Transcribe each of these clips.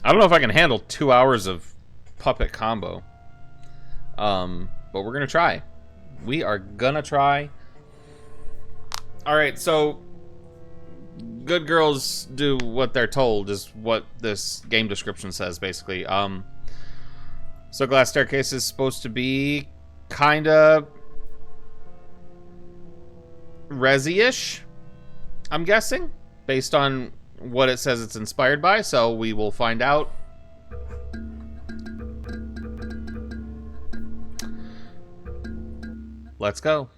I don't know if I can handle 2 hours of puppet combo. But we're gonna try. We are gonna try. Alright, so good girls do what they're told is what this game description says, basically. So glass staircase is supposed to be kinda Resi-ish, I'm guessing, based on what it says it's inspired by, so we will find out. Let's go.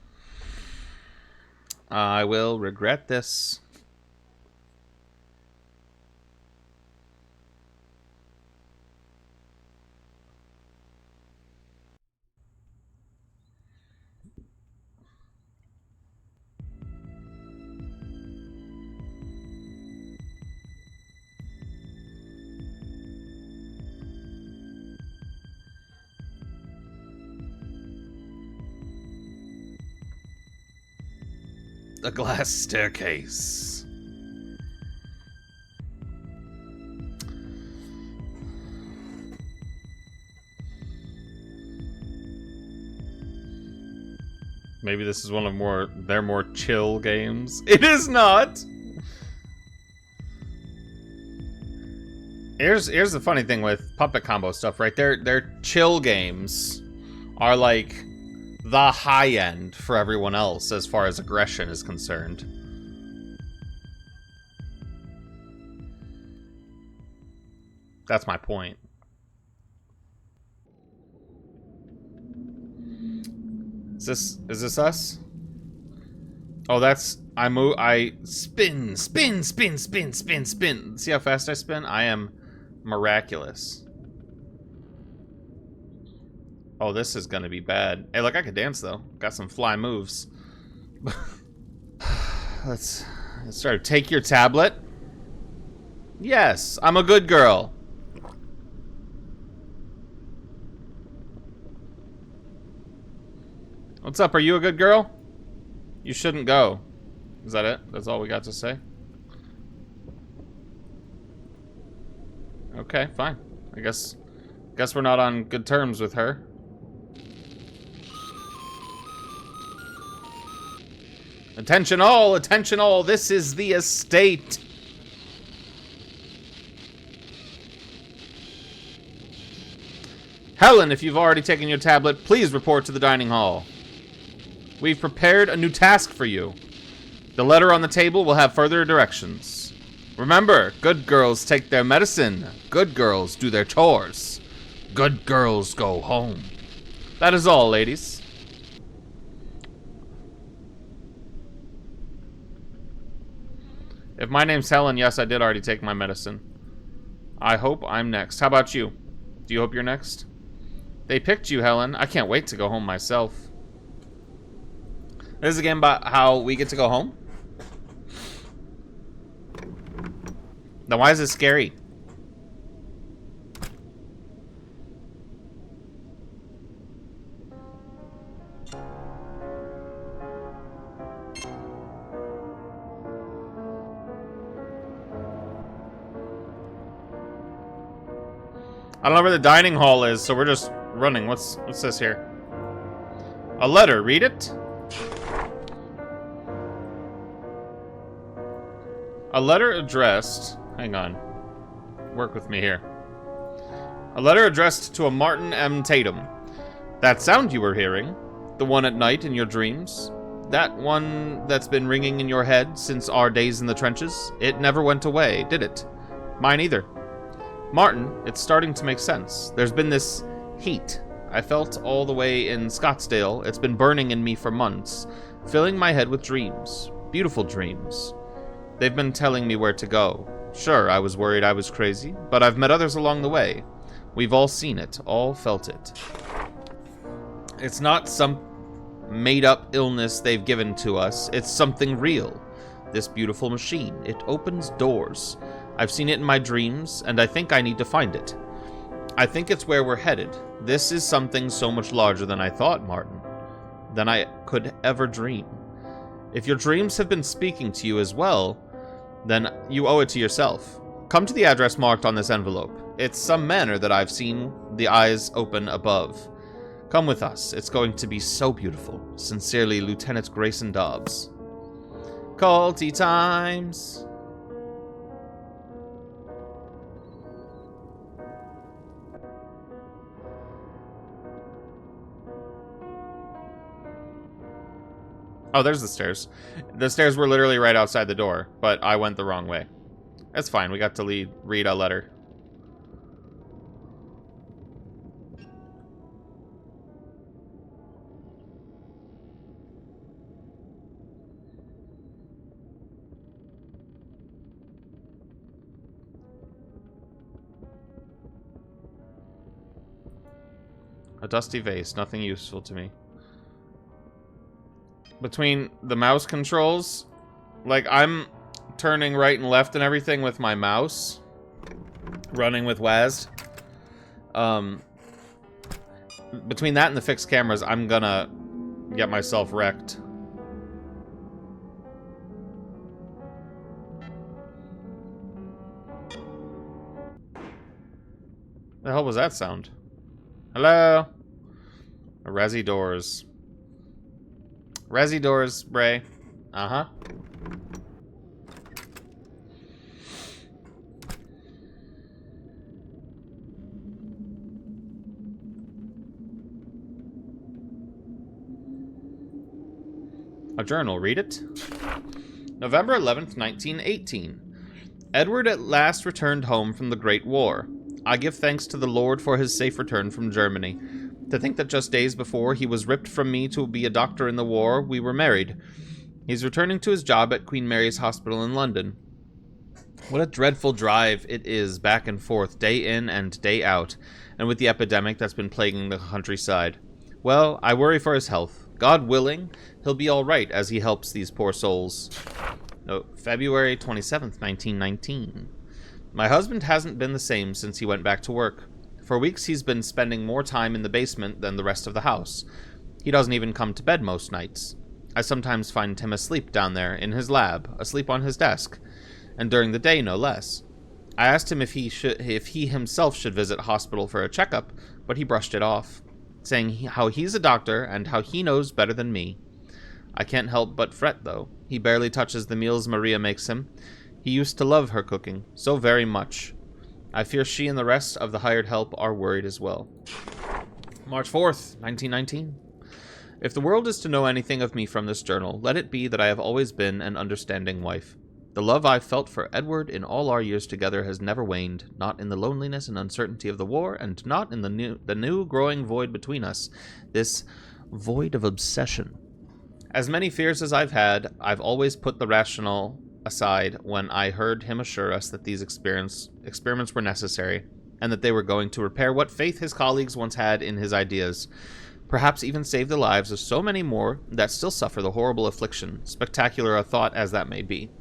I will regret this. A glass staircase. Maybe this is one of their more chill games. It is not. Here's the funny thing with puppet combo stuff, right? Their chill games are like the high end for everyone else as far as aggression is concerned. That's my point. Is this us? Oh, that's I spin. See how fast I spin? I am miraculous. Oh, this is gonna be bad. Hey, look, I could dance though. Got some fly moves. Let's start. Take your tablet. Yes, I'm a good girl. What's up? Are you a good girl? You shouldn't go. Is that it? That's all we got to say? Okay, fine. I guess we're not on good terms with her. Attention all, this is the estate. Helen, if you've already taken your tablet, please report to the dining hall. We've prepared a new task for you. The letter on the table will have further directions. Remember, good girls take their medicine. Good girls do their chores. Good girls go home. That is all, ladies. If my name's Helen, yes, I did already take my medicine. I hope I'm next. How about you? Do you hope you're next? They picked you, Helen. I can't wait to go home myself. This is a game about how we get to go home? Then why is it scary? I don't know where the dining hall is, so we're just running. What's this here? A letter. Read it. A letter addressed... Hang on. Work with me here. A letter addressed to a Martin M. Tatum. That sound you were hearing, the one at night in your dreams, that one that's been ringing in your head since our days in the trenches, it never went away, did it? Mine either. Martin, it's starting to make sense. There's been this heat. I felt all the way in Scottsdale. It's been burning in me for months, filling my head with dreams. Beautiful dreams. They've been telling me where to go. Sure, I was worried I was crazy, but I've met others along the way. We've all seen it, all felt it. It's not some made-up illness they've given to us. It's something real. This beautiful machine. It opens doors. I've seen it in my dreams, and I think I need to find it. I think it's where we're headed. This is something so much larger than I thought, Martin. Than I could ever dream. If your dreams have been speaking to you as well, then you owe it to yourself. Come to the address marked on this envelope. It's some manor that I've seen the eyes open above. Come with us. It's going to be so beautiful. Sincerely, Lieutenant Grayson Dobbs. Culty times. Oh, there's the stairs. The stairs were literally right outside the door, but I went the wrong way. That's fine. We got to read a letter. A dusty vase. Nothing useful to me. Between the mouse controls, like, I'm turning right and left and everything with my mouse, running with Waz. Between that and the fixed cameras, I'm gonna get myself wrecked. The hell was that sound? Hello? Resi doors. Resi doors, Bray. Uh-huh. A journal, read it. November 11th, 1918. Edward at last returned home from the Great War. I give thanks to the Lord for his safe return from Germany. To think that just days before he was ripped from me to be a doctor in the war, we were married. He's returning to his job at Queen Mary's Hospital in London. What a dreadful drive it is back and forth, day in and day out, and with the epidemic that's been plaguing the countryside. Well, I worry for his health. God willing, he'll be all right as he helps these poor souls. No, February 27th, 1919. My husband hasn't been the same since he went back to work. For weeks he's been spending more time in the basement than the rest of the house. He doesn't even come to bed most nights. I sometimes find him asleep down there in his lab, asleep on his desk, and during the day no less. I asked him if he himself should visit hospital for a checkup, but he brushed it off, saying how he's a doctor and how he knows better than me. I can't help but fret, though. He barely touches the meals Maria makes him. He used to love her cooking, so very much. I fear she and the rest of the hired help are worried as well. March 4th, 1919. If the world is to know anything of me from this journal, let it be that I have always been an understanding wife. The love I've felt for Edward in all our years together has never waned, not in the loneliness and uncertainty of the war, and not in the new growing void between us, this void of obsession. As many fears as I've had, I've always put the rational aside when I heard him assure us that these experiments were necessary, and that they were going to repair what faith his colleagues once had in his ideas, perhaps even save the lives of so many more that still suffer the horrible affliction, spectacular a thought as that may be.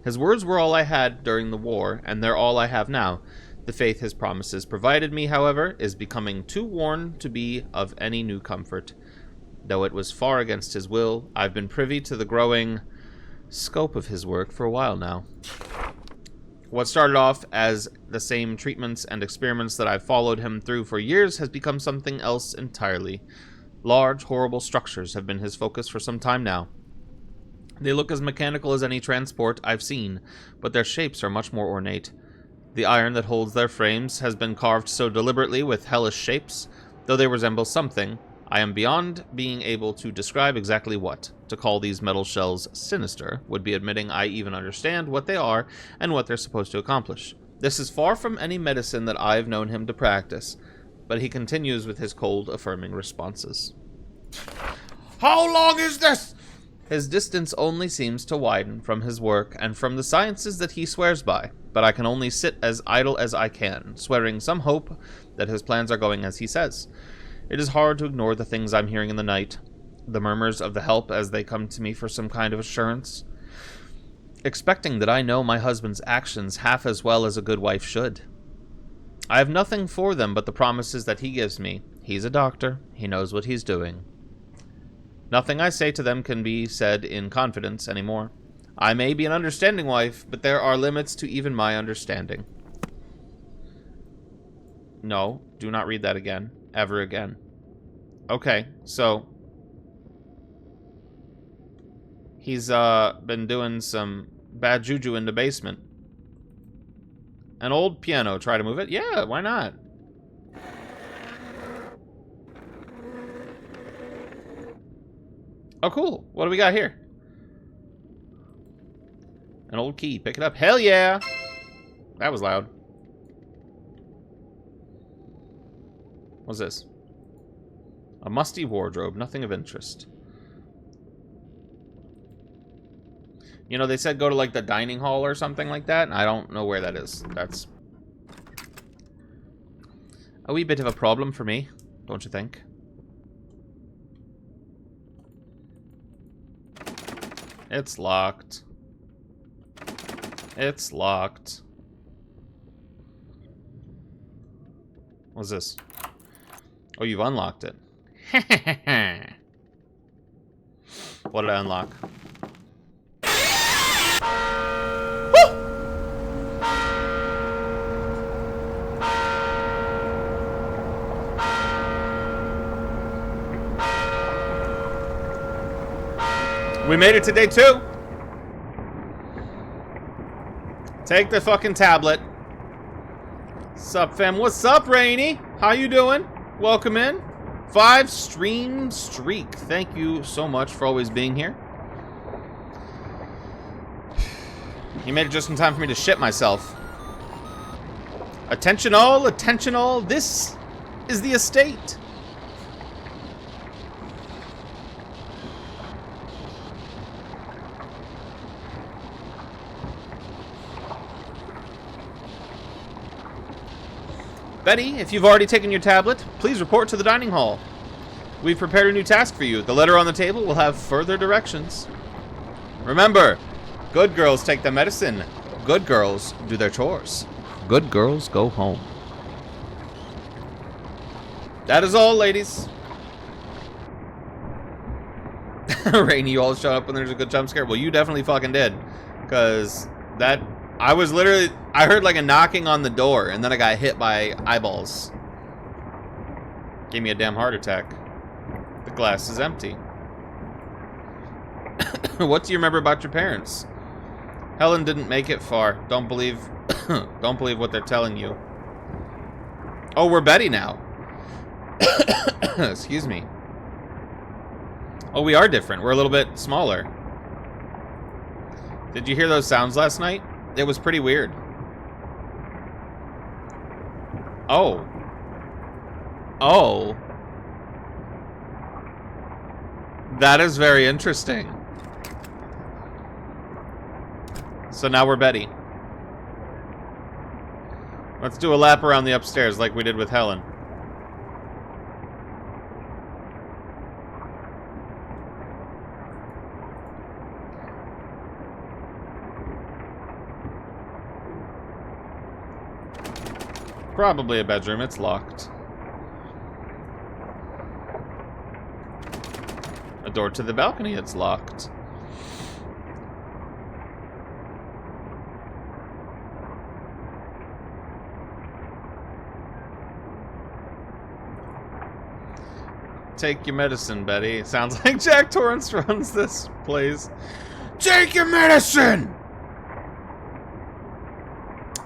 His words were all I had during the war, and they're all I have now. The faith his promises provided me, however, is becoming too worn to be of any new comfort. Though it was far against his will, I've been privy to the growing scope of his work for a while now. What started off as the same treatments and experiments that I've followed him through for years has become something else entirely. Large, horrible structures have been his focus for some time now. They look as mechanical as any transport I've seen, but their shapes are much more ornate. The iron that holds their frames has been carved so deliberately with hellish shapes, though they resemble something, I am beyond being able to describe exactly what. To call these metal shells sinister would be admitting I even understand what they are and what they're supposed to accomplish. This is far from any medicine that I've known him to practice, but he continues with his cold, affirming responses. How long is this? His distance only seems to widen from his work and from the sciences that he swears by, but I can only sit as idle as I can, swearing some hope that his plans are going as he says. It is hard to ignore the things I'm hearing in the night, the murmurs of the help as they come to me for some kind of assurance, expecting that I know my husband's actions half as well as a good wife should. I have nothing for them but the promises that he gives me. He's a doctor. He knows what he's doing. Nothing I say to them can be said in confidence anymore. I may be an understanding wife, but there are limits to even my understanding. No, do not read that again. Ever again. Okay, so... he's, been doing some bad juju in the basement. An old piano. Try to move it? Yeah, why not? Oh, cool. What do we got here? An old key. Pick it up. Hell yeah! That was loud. What's this? A musty wardrobe. Nothing of interest. You know, they said go to, like, the dining hall or something like that. And I don't know where that is. That's a wee bit of a problem for me, don't you think? It's locked. It's locked. What's this? Oh, you've unlocked it. What did I unlock? We made it to day 2. Take the fucking tablet. Sup, fam? What's up, Rainy? How you doing? Welcome in. 5 stream streak. Thank you so much for always being here. You made it just in time for me to shit myself. Attention all, attention all. This is the estate. Betty, if you've already taken your tablet, please report to the dining hall. We've prepared a new task for you. The letter on the table will have further directions. Remember, good girls take the medicine. Good girls do their chores. Good girls go home. That is all, ladies. Rainy, you all show up when there's a good jump scare. Well, you definitely fucking did. Because that... I was literally... I heard like a knocking on the door, and then I got hit by eyeballs. Gave me a damn heart attack. The glass is empty. What do you remember about your parents? Helen didn't make it far. Don't believe... don't believe what they're telling you. Oh, we're Betty now. Excuse me. Oh, we are different. We're a little bit smaller. Did you hear those sounds last night? It was pretty weird. Oh. Oh. That is very interesting. So now we're Betty. Let's do a lap around the upstairs like we did with Helen. Probably a bedroom. It's locked. A door to the balcony. It's locked. Take your medicine, Betty. Sounds like Jack Torrance runs this place. Take your medicine!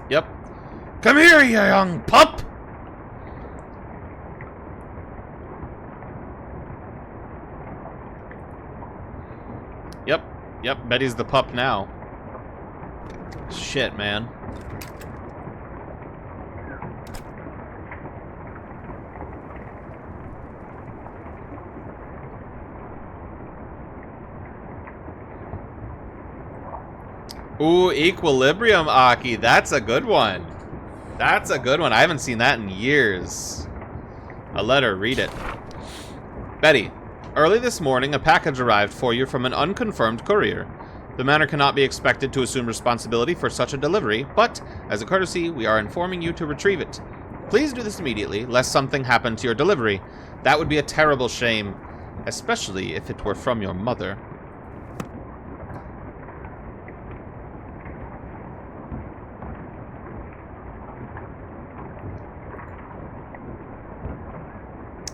Yep. Come here, you young pup! Yep. Yep, Betty's the pup now. Shit, man. Ooh, Equilibrium, Aki. That's a good one. That's a good one. I haven't seen that in years. A letter. Read it. Betty, early this morning, a package arrived for you from an unconfirmed courier. The manor cannot be expected to assume responsibility for such a delivery, but, as a courtesy, we are informing you to retrieve it. Please do this immediately, lest something happen to your delivery. That would be a terrible shame, especially if it were from your mother.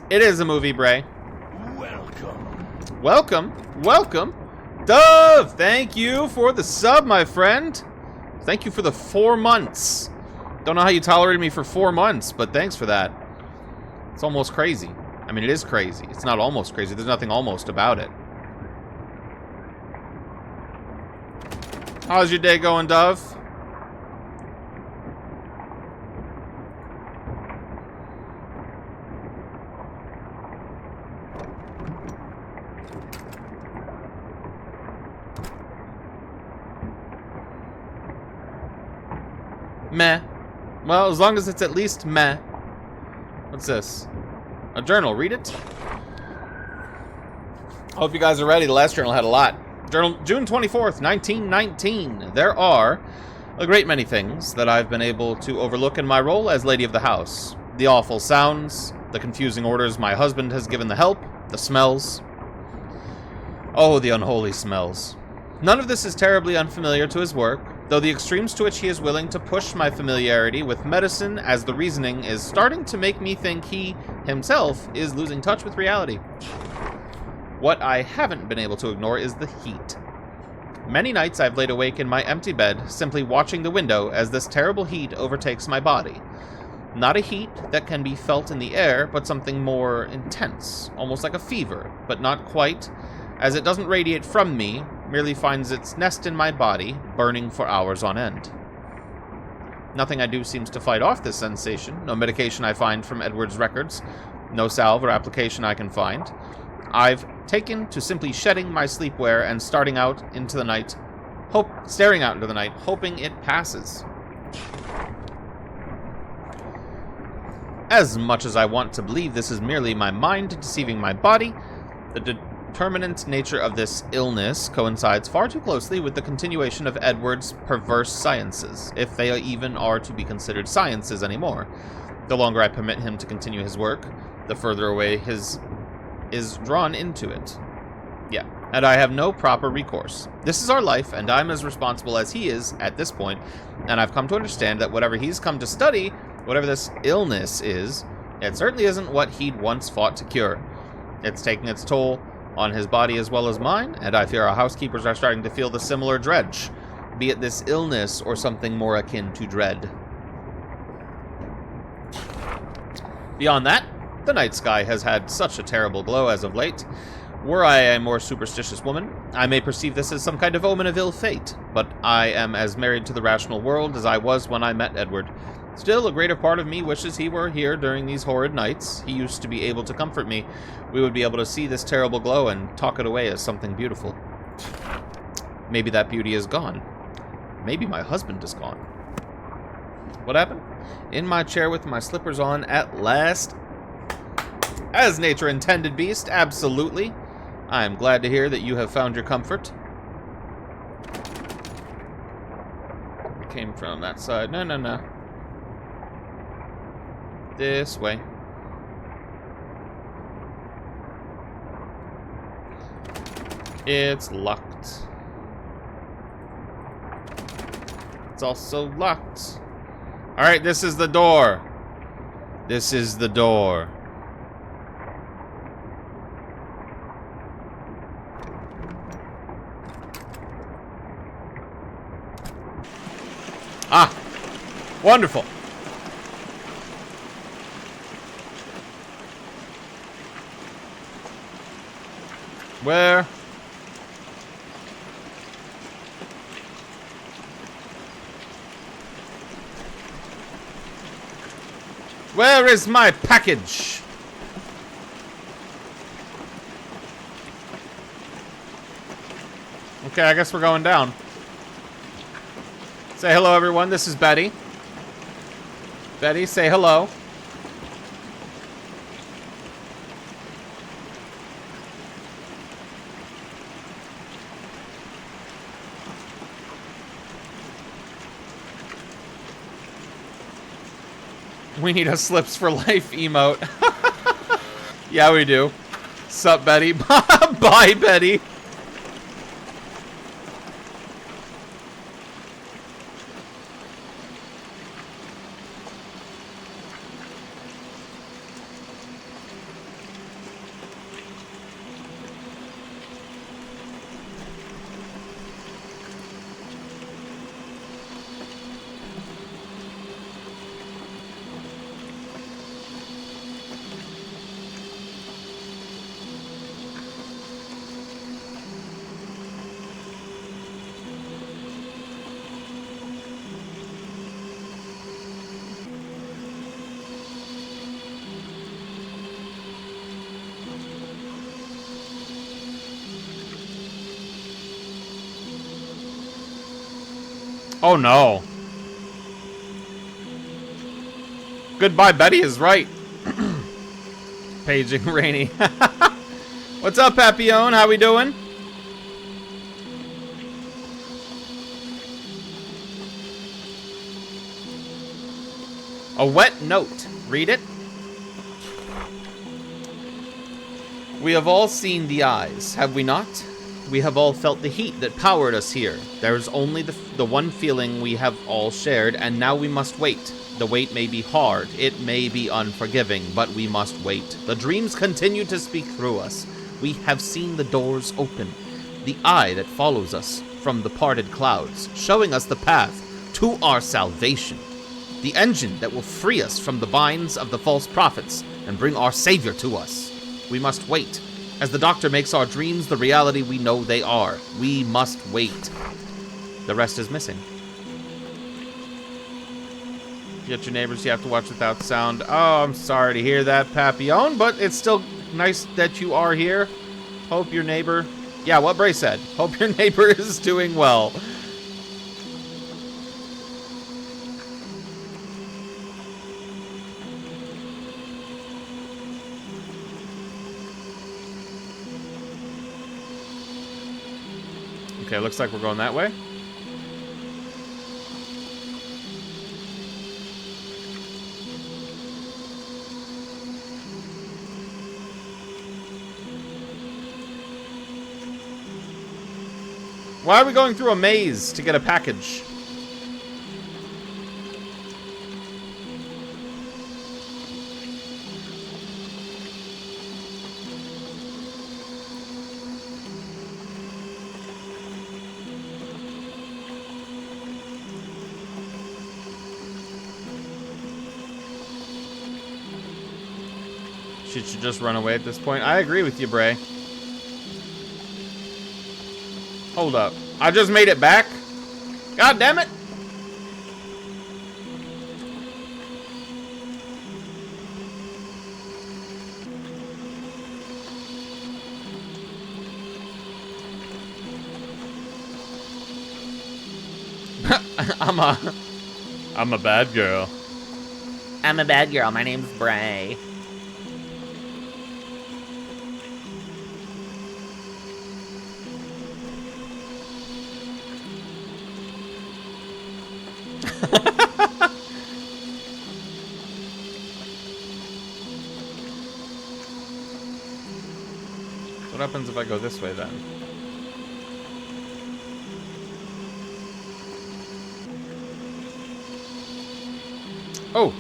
It is a movie, Bray. Welcome. Welcome. Welcome. Dove, thank you for the sub, my friend. Thank you for the 4 months. Don't know how you tolerated me for 4 months, but thanks for that. It's almost crazy. I mean, it is crazy. It's not almost crazy. There's nothing almost about it. How's your day going, Dove? Meh. Well, as long as it's at least meh. What's this? A journal. Read it. Hope you guys are ready. The last journal had a lot. Journal, June 24th, 1919. There are a great many things that I've been able to overlook in my role as Lady of the House. The awful sounds, the confusing orders my husband has given the help, the smells. Oh, the unholy smells. None of this is terribly unfamiliar to his work, though the extremes to which he is willing to push my familiarity with medicine as the reasoning is starting to make me think he, himself, is losing touch with reality. What I haven't been able to ignore is the heat. Many nights I've laid awake in my empty bed, simply watching the window as this terrible heat overtakes my body. Not a heat that can be felt in the air, but something more intense, almost like a fever, but not quite, as it doesn't radiate from me, merely finds its nest in my body, burning for hours on end. Nothing I do seems to fight off this sensation, no medication I find from Edward's records, no salve or application I can find. I've taken to simply shedding my sleepwear and staring out into the night, hoping it passes. As much as I want to believe this is merely my mind deceiving my body, the determinant nature of this illness coincides far too closely with the continuation of Edward's perverse sciences, if they even are to be considered sciences anymore. The longer I permit him to continue his work, the further away his is drawn into it. Yeah, and I have no proper recourse. This is our life, and I'm as responsible as he is at this point, and I've come to understand that whatever he's come to study, whatever this illness is, it certainly isn't what he'd once fought to cure. It's taking its toll on his body as well as mine, and I fear our housekeepers are starting to feel the similar dredge, be it this illness or something more akin to dread. Beyond that, the night sky has had such a terrible glow as of late. Were I a more superstitious woman, I may perceive this as some kind of omen of ill fate, but I am as married to the rational world as I was when I met Edward. Still, a greater part of me wishes he were here during these horrid nights. He used to be able to comfort me. We would be able to see this terrible glow and talk it away as something beautiful. Maybe that beauty is gone. Maybe my husband is gone. What happened? In my chair with my slippers on at last. As nature intended, beast, absolutely. I am glad to hear that you have found your comfort. Came from that side. No. This way. It's locked. It's also locked. Alright, this is the door. This is the door. Ah! Wonderful. Where? Where is my package? Okay, I guess we're going down. Say hello, everyone. This is Betty. Betty, say hello. We need a slips for life emote. Yeah, we do. Sup, Betty? Bye, Betty. Oh no. Goodbye, Betty is right. Paging Rainy. What's up, Papillon? How we doing? A wet note. Read it. We have all seen the eyes, have we not? We have all felt the heat that powered us here. There is only the one feeling we have all shared, and now we must wait. The wait may be hard, it may be unforgiving, but we must wait. The dreams continue to speak through us. We have seen the doors open. The eye that follows us from the parted clouds, showing us the path to our salvation. The engine that will free us from the binds of the false prophets and bring our Savior to us. We must wait. As the Doctor makes our dreams the reality we know they are. We must wait. The rest is missing. Get your neighbors, you have to watch without sound. Oh, I'm sorry to hear that, Papillon, but it's still nice that you are here. Hope your neighbor... Yeah, what Bray said. Hope your neighbor is doing well. Okay, looks like we're going that way. Why are we going through a maze to get a package? She should just run away at this point. I agree with you, Bray. Hold up. I just made it back? God damn it! I'm a bad girl. I'm a bad girl. My name's Bray. What happens if I go this way then? Oh!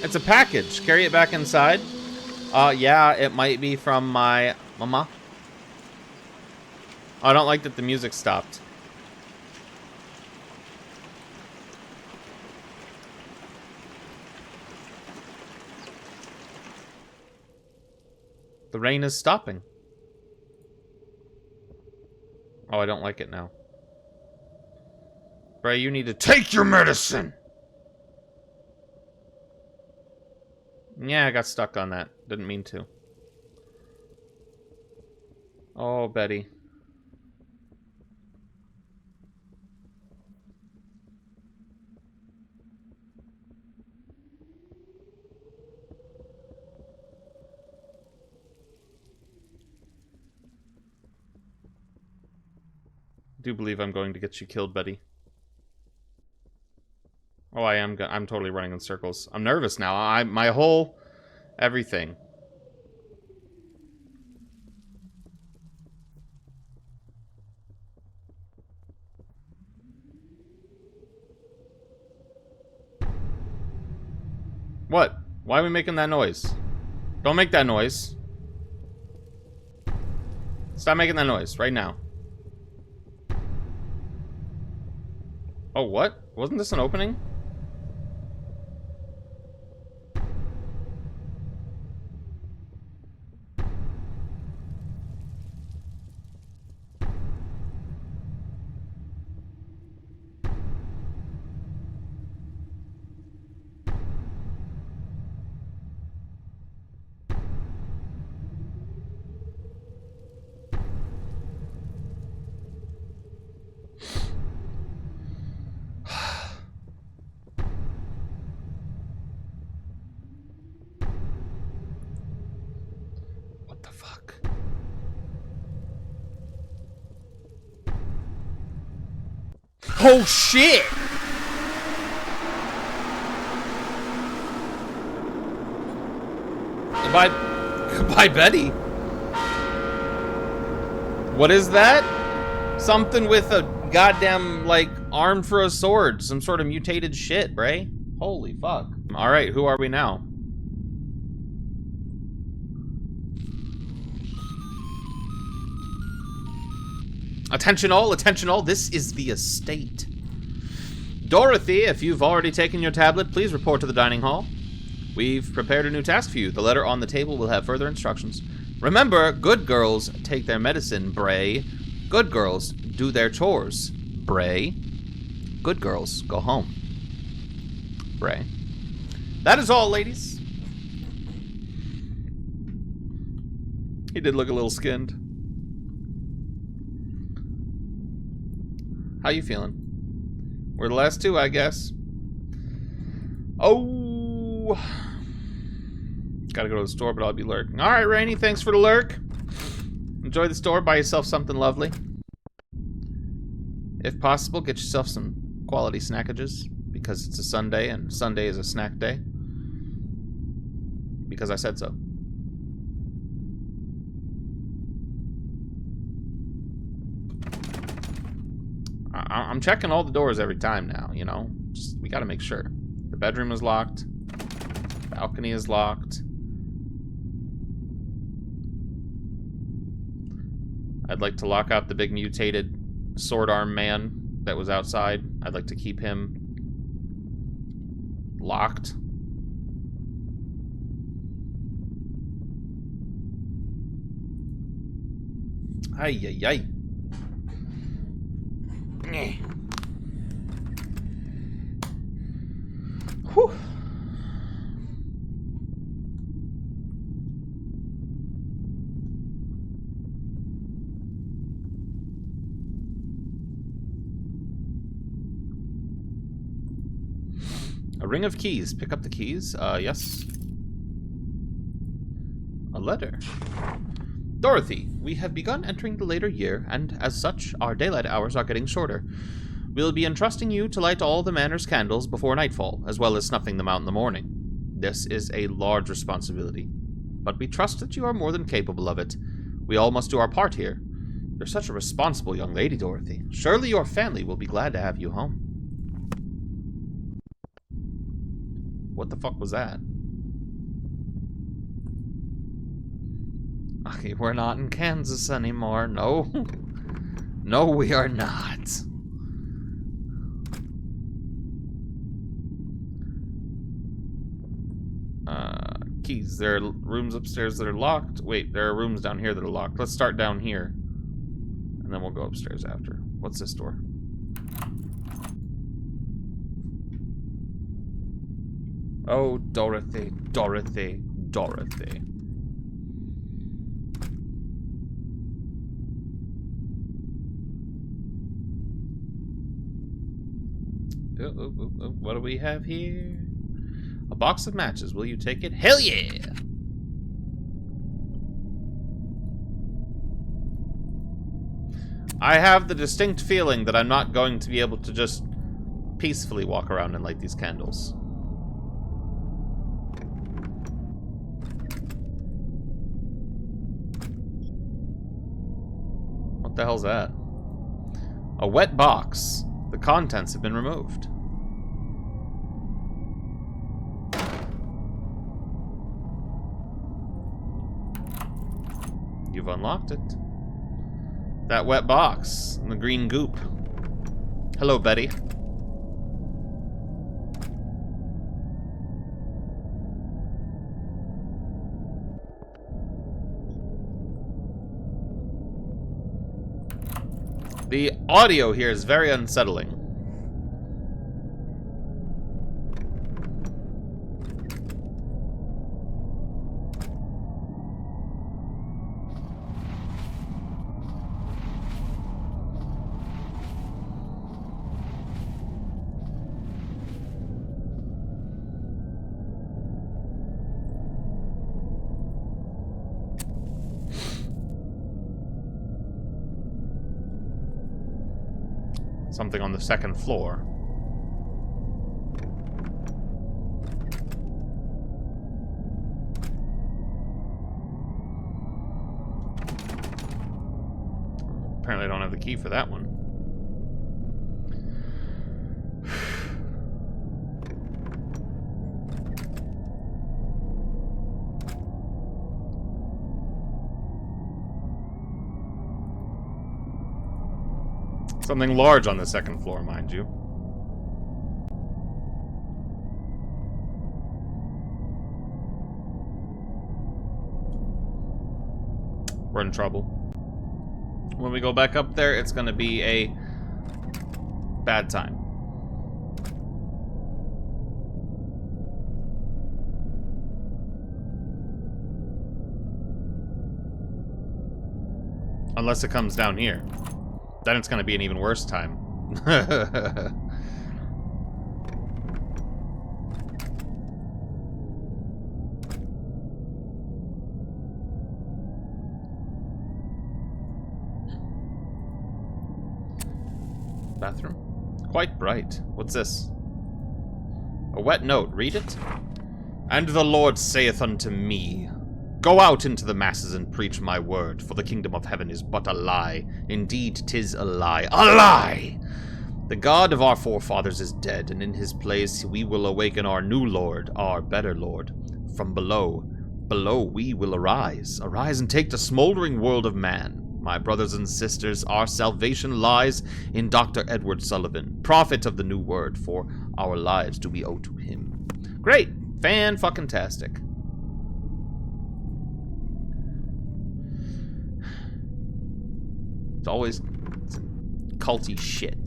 It's a package. Carry it back inside. Yeah, it might be from my mama. I don't like that the music stopped. The rain is stopping. Oh, I don't like it now. Bray, you need to take your medicine! Yeah, I got stuck on that. Didn't mean to. Oh, Betty. I do believe I'm going to get you killed, Betty. Oh, I'm totally running in circles. I'm nervous now. My whole everything. What? Why are we making that noise? Don't make that noise. Stop making that noise right now. Oh, what? Wasn't this an opening? Oh, shit! Goodbye, Betty. What is that? Something with a goddamn, like, arm for a sword. Some sort of mutated shit, Bray. Holy fuck. Alright, who are we now? Attention all, this is the estate. Dorothy, if you've already taken your tablet, please report to the dining hall. We've prepared a new task for you. The letter on the table will have further instructions. Remember, good girls take their medicine, Bray. Good girls do their chores, Bray. Good girls go home, Bray. That is all, ladies. He did look a little skinned. How you feeling? We're the last two, I guess. Oh. Gotta go to the store, but I'll be lurking. Alright, Rainy, thanks for the lurk. Enjoy the store, buy yourself something lovely. If possible, get yourself some quality snackages, because it's a Sunday, and Sunday is a snack day. Because I said so. I'm checking all the doors every time now, you know? Just, we gotta make sure. The bedroom is locked. Balcony is locked. I'd like to lock out the big mutated sword arm man that was outside. I'd like to keep him locked. Ay, ay, ay. Whew. A ring of keys. Pick up the keys. Yes. A letter. Dorothy, we have begun entering the later year, and as such, our daylight hours are getting shorter. We'll be entrusting you to light all the manor's candles before nightfall, as well as snuffing them out in the morning. This is a large responsibility, but we trust that you are more than capable of it. We all must do our part here. You're such a responsible young lady, Dorothy. Surely your family will be glad to have you home. What the fuck was that? Okay, we're not in Kansas anymore. No. No, we are not. Keys. There are rooms upstairs that are locked. Wait, there are rooms down here that are locked. Let's start down here. And then we'll go upstairs after. What's this door? Oh, Dorothy, Dorothy, Dorothy. What do we have here? A box of matches. Will you take it? Hell yeah! I have the distinct feeling that I'm not going to be able to just peacefully walk around and light these candles. What the hell's that? A wet box. The contents have been removed. You've unlocked it. That wet box and the green goop. Hello, Betty. The audio here is very unsettling. Something on the second floor. Apparently I don't have the key for that one. Something large on the second floor, mind you. We're in trouble. When we go back up there, it's gonna be a bad time. Unless it comes down here. Then it's going to be an even worse time. Bathroom? Quite bright. What's this? A wet note. Read it. And the Lord saith unto me, Go out into the masses and preach my word, for the kingdom of heaven is but a lie. Indeed, 'tis a lie. A lie! The God of our forefathers is dead, and in his place we will awaken our new Lord, our better Lord. From below we will arise. Arise and take the smoldering world of man. My brothers and sisters, our salvation lies in Dr. Edward Sullivan, prophet of the new word, for our lives do we owe to him. Great! Fan-fucking-tastic. It's always culty shit.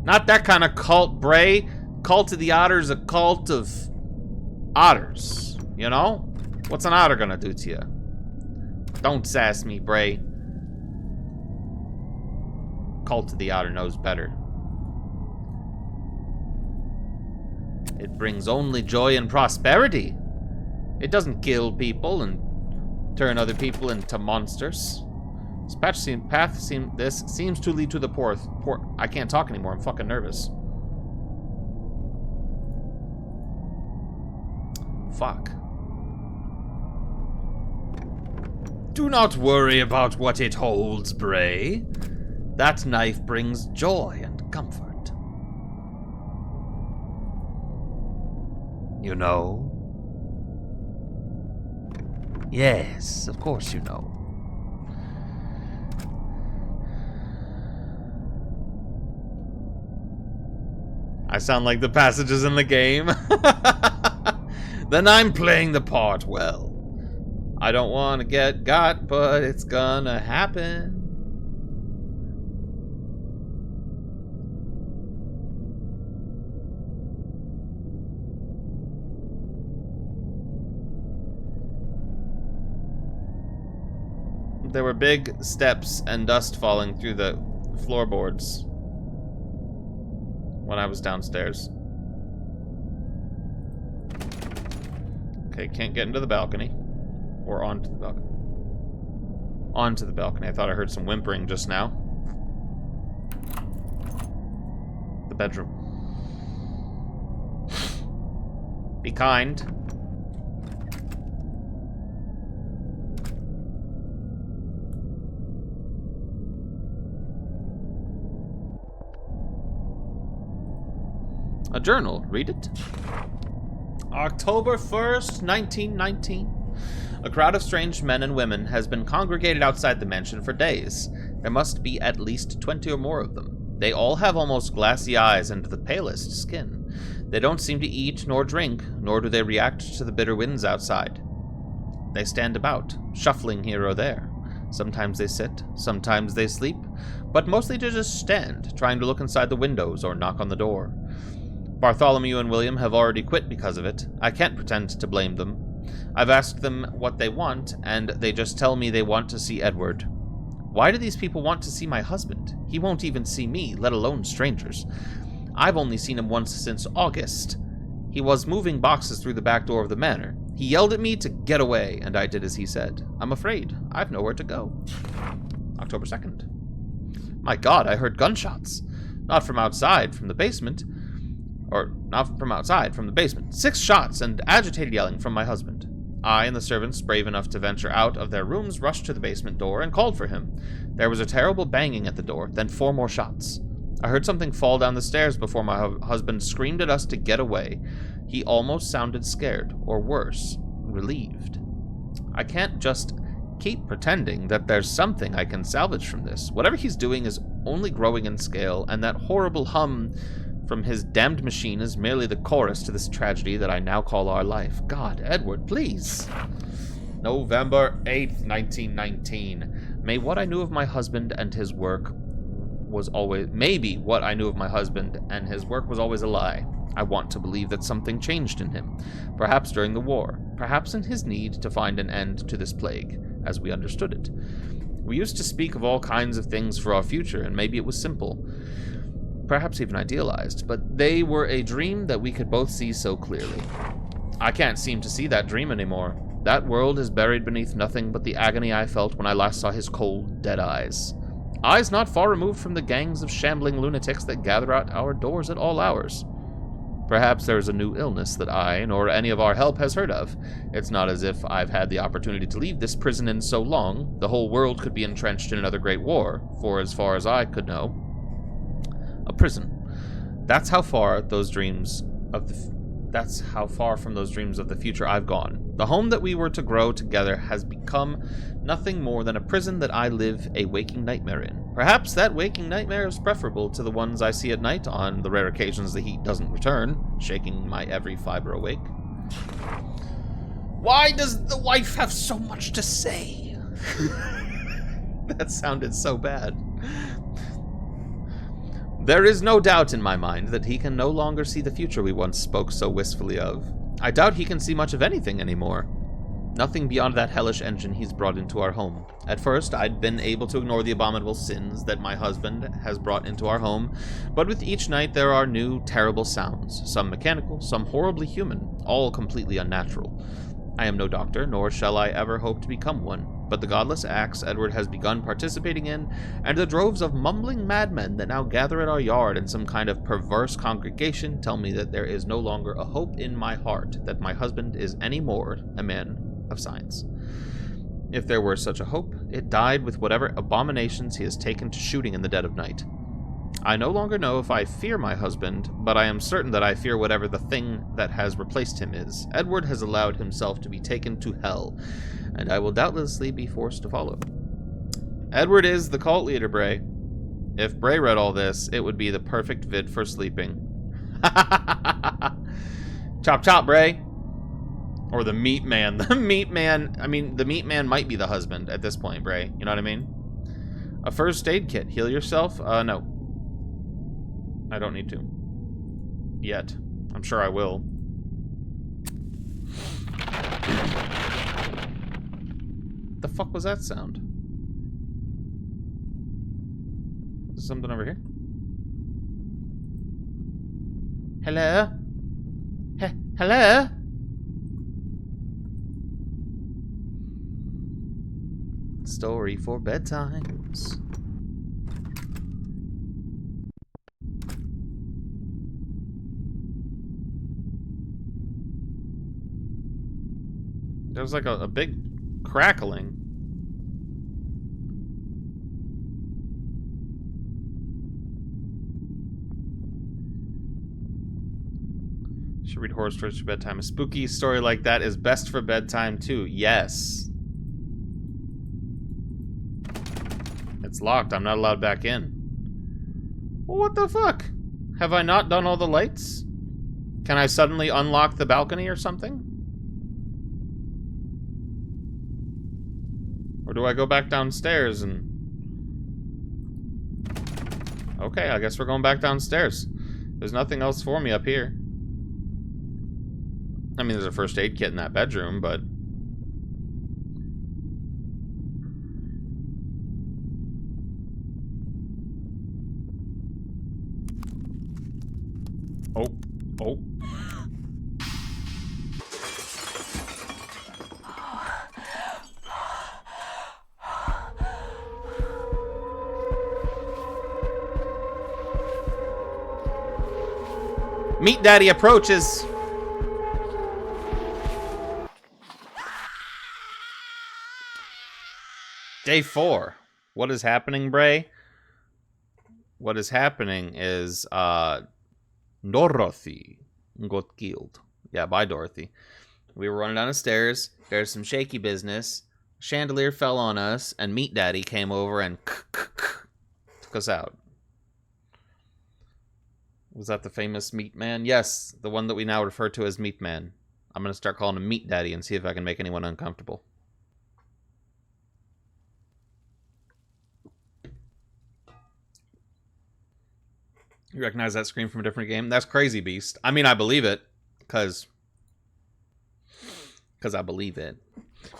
Not that kind of cult, Bray. Cult of the Otter's a cult of otters. You know? What's an otter gonna do to you? Don't sass me, Bray. Cult of the Otter knows better. It brings only joy and prosperity. It doesn't kill people and turn other people into monsters. This seems to lead to the port. I can't talk anymore. I'm fucking nervous. Fuck. Do not worry about what it holds, Bray. That knife brings joy and comfort. You know? Yes, of course you know. I sound like the passages in the game. Then I'm playing the part well. I don't want to get got, but it's gonna happen. There were big steps and dust falling through the floorboards when I was downstairs. Okay, can't get into the balcony. Or onto the balcony. Onto the balcony. I thought I heard some whimpering just now. The bedroom. Be kind. A journal. Read it. October 1st, 1919. A crowd of strange men and women has been congregated outside the mansion for days. There must be at least 20 or more of them. They all have almost glassy eyes and the palest skin. They don't seem to eat nor drink, nor do they react to the bitter winds outside. They stand about, shuffling here or there. Sometimes they sit, sometimes they sleep, but mostly they just stand, trying to look inside the windows or knock on the door. Bartholomew and William have already quit because of it. I can't pretend to blame them. I've asked them what they want, and they just tell me they want to see Edward. Why do these people want to see my husband? He won't even see me, let alone strangers. I've only seen him once since August. He was moving boxes through the back door of the manor. He yelled at me to get away, and I did as he said. I'm afraid. I've nowhere to go. October 2nd. My God, I heard gunshots. Not from outside, from the basement. Or, not from outside, from the basement. 6 shots and agitated yelling from my husband. I and the servants, brave enough to venture out of their rooms, rushed to the basement door and called for him. There was a terrible banging at the door, then 4 more shots. I heard something fall down the stairs before my husband screamed at us to get away. He almost sounded scared, or worse, relieved. I can't just keep pretending that there's something I can salvage from this. Whatever he's doing is only growing in scale, and that horrible hum from his damned machine is merely the chorus to this tragedy that I now call our life. God, Edward, please. November 8th, 1919. Maybe what I knew of my husband and his work was always a lie. I want to believe that something changed in him, perhaps during the war, perhaps in his need to find an end to this plague, as we understood it. We used to speak of all kinds of things for our future, and maybe it was simple, perhaps even idealized, but they were a dream that we could both see so clearly. I can't seem to see that dream anymore. That world is buried beneath nothing but the agony I felt when I last saw his cold, dead eyes. Eyes not far removed from the gangs of shambling lunatics that gather at our doors at all hours. Perhaps there is a new illness that I, nor any of our help, has heard of. It's not as if I've had the opportunity to leave this prison in so long. The whole world could be entrenched in another great war, for as far as I could know. A prison. That's how far from those dreams of the future I've gone. The home that we were to grow together has become nothing more than a prison that I live a waking nightmare in. Perhaps that waking nightmare is preferable to the ones I see at night on the rare occasions the heat doesn't return, shaking my every fiber awake. Why does the wife have so much to say? That sounded so bad. There is no doubt in my mind that he can no longer see the future we once spoke so wistfully of. I doubt he can see much of anything anymore. Nothing beyond that hellish engine he's brought into our home. At first, I'd been able to ignore the abominable sins that my husband has brought into our home, but with each night there are new, terrible sounds, some mechanical, some horribly human, all completely unnatural. I am no doctor, nor shall I ever hope to become one, but the godless acts Edward has begun participating in, and the droves of mumbling madmen that now gather at our yard in some kind of perverse congregation tell me that there is no longer a hope in my heart that my husband is any more a man of science. If there were such a hope, it died with whatever abominations he has taken to shooting in the dead of night. I no longer know if I fear my husband, but I am certain that I fear whatever the thing that has replaced him is. Edward has allowed himself to be taken to hell, and I will doubtlessly be forced to follow. Edward is the cult leader, Bray. If Bray read all this, it would be the perfect vid for sleeping. Chop chop, Bray. Or the meat man. The meat man, the meat man might be the husband at this point, Bray. You know what I mean? A first aid kit. Heal yourself? No. I don't need to. Yet. I'm sure I will. The fuck was that sound? Is there something over here? Hello? Hello? Story for bedtimes. There's like a big crackling. Should read horror stories for bedtime. A spooky story like that is best for bedtime too. Yes. It's locked. I'm not allowed back in. Well, what the fuck? Have I not done all the lights? Can I suddenly unlock the balcony or something? Or do I go back downstairs and... Okay, I guess we're going back downstairs. There's nothing else for me up here. I mean, there's a first aid kit in that bedroom, but... Oh. Meat Daddy approaches. Day 4. What is happening, Bray? What is happening is Dorothy got killed. Yeah, by Dorothy. We were running down the stairs. There's some shaky business. Chandelier fell on us, and Meat Daddy came over and took us out. Was that the famous Meat Man? Yes, the one that we now refer to as Meat Man. I'm going to start calling him Meat Daddy and see if I can make anyone uncomfortable. You recognize that scream from a different game? That's crazy, Beast. I mean, I believe it, because I believe it.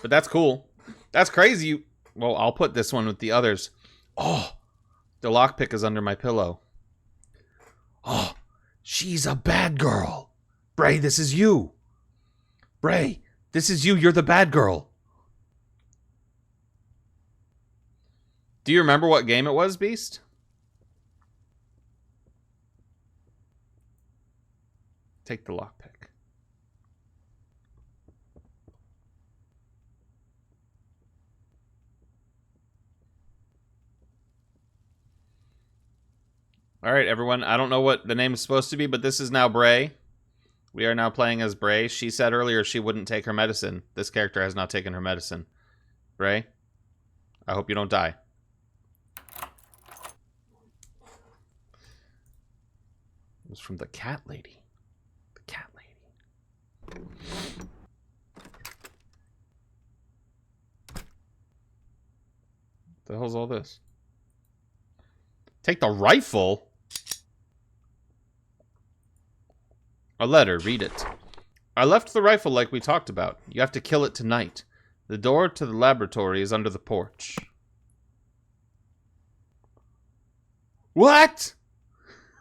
But that's cool. That's crazy. Well, I'll put this one with the others. Oh, the lockpick is under my pillow. Oh, she's a bad girl. Bray, this is you. Bray, this is you. You're the bad girl. Do you remember what game it was, Beast? Take the lockpick. All right, everyone. I don't know what the name is supposed to be, but this is now Bray. We are now playing as Bray. She said earlier she wouldn't take her medicine. This character has not taken her medicine. Bray, I hope you don't die. It was from the cat lady. The cat lady. What the hell's all this? Take the rifle? A letter, read it. I left the rifle like we talked about. You have to kill it tonight. The door to the laboratory is under the porch. What?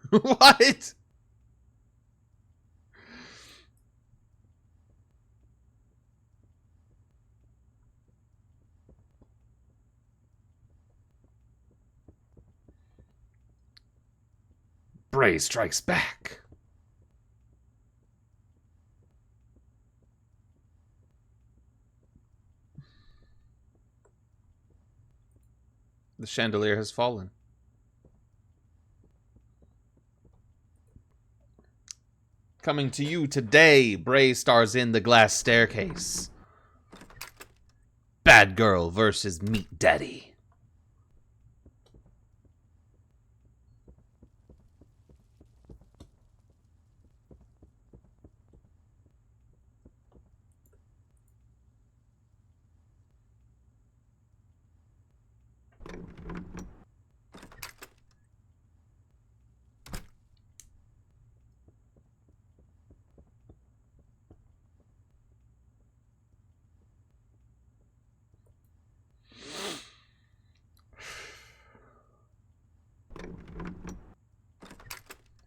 What? Bray strikes back. The chandelier has fallen. Coming to you today, Bray stars in The Glass Staircase. Bad Girl versus Meat Daddy.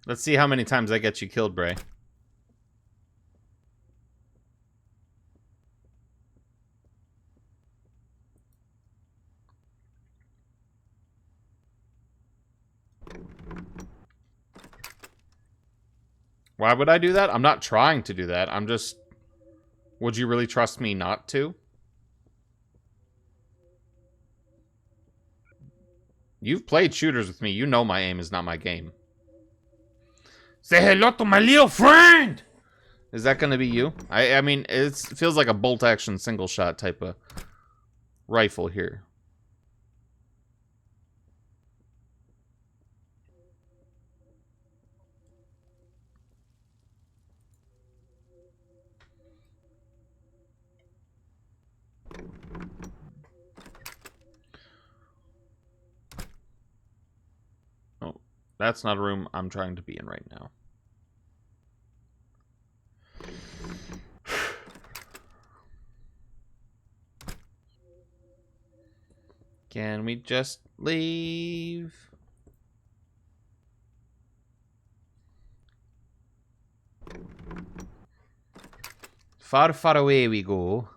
Let's see how many times I get you killed, Bray. Why would I do that? I'm not trying to do that. I'm just... Would you really trust me not to? You've played shooters with me. You know my aim is not my game. Say hello to my little friend! Is that going to be you? I mean, it feels like a bolt-action single-shot type of rifle here. Oh, that's not a room I'm trying to be in right now. Can we just leave? Far, far away we go.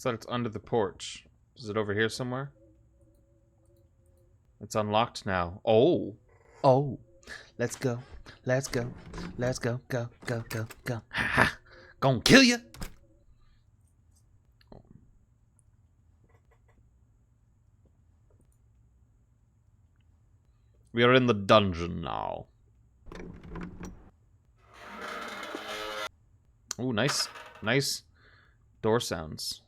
So it's under the porch. Is it over here somewhere? It's unlocked now. Oh. Oh. Let's go. Let's go. Let's go. Go, go, go, go. Ha ha. Gonna kill you. We are in the dungeon now. Ooh, nice. Nice door sounds.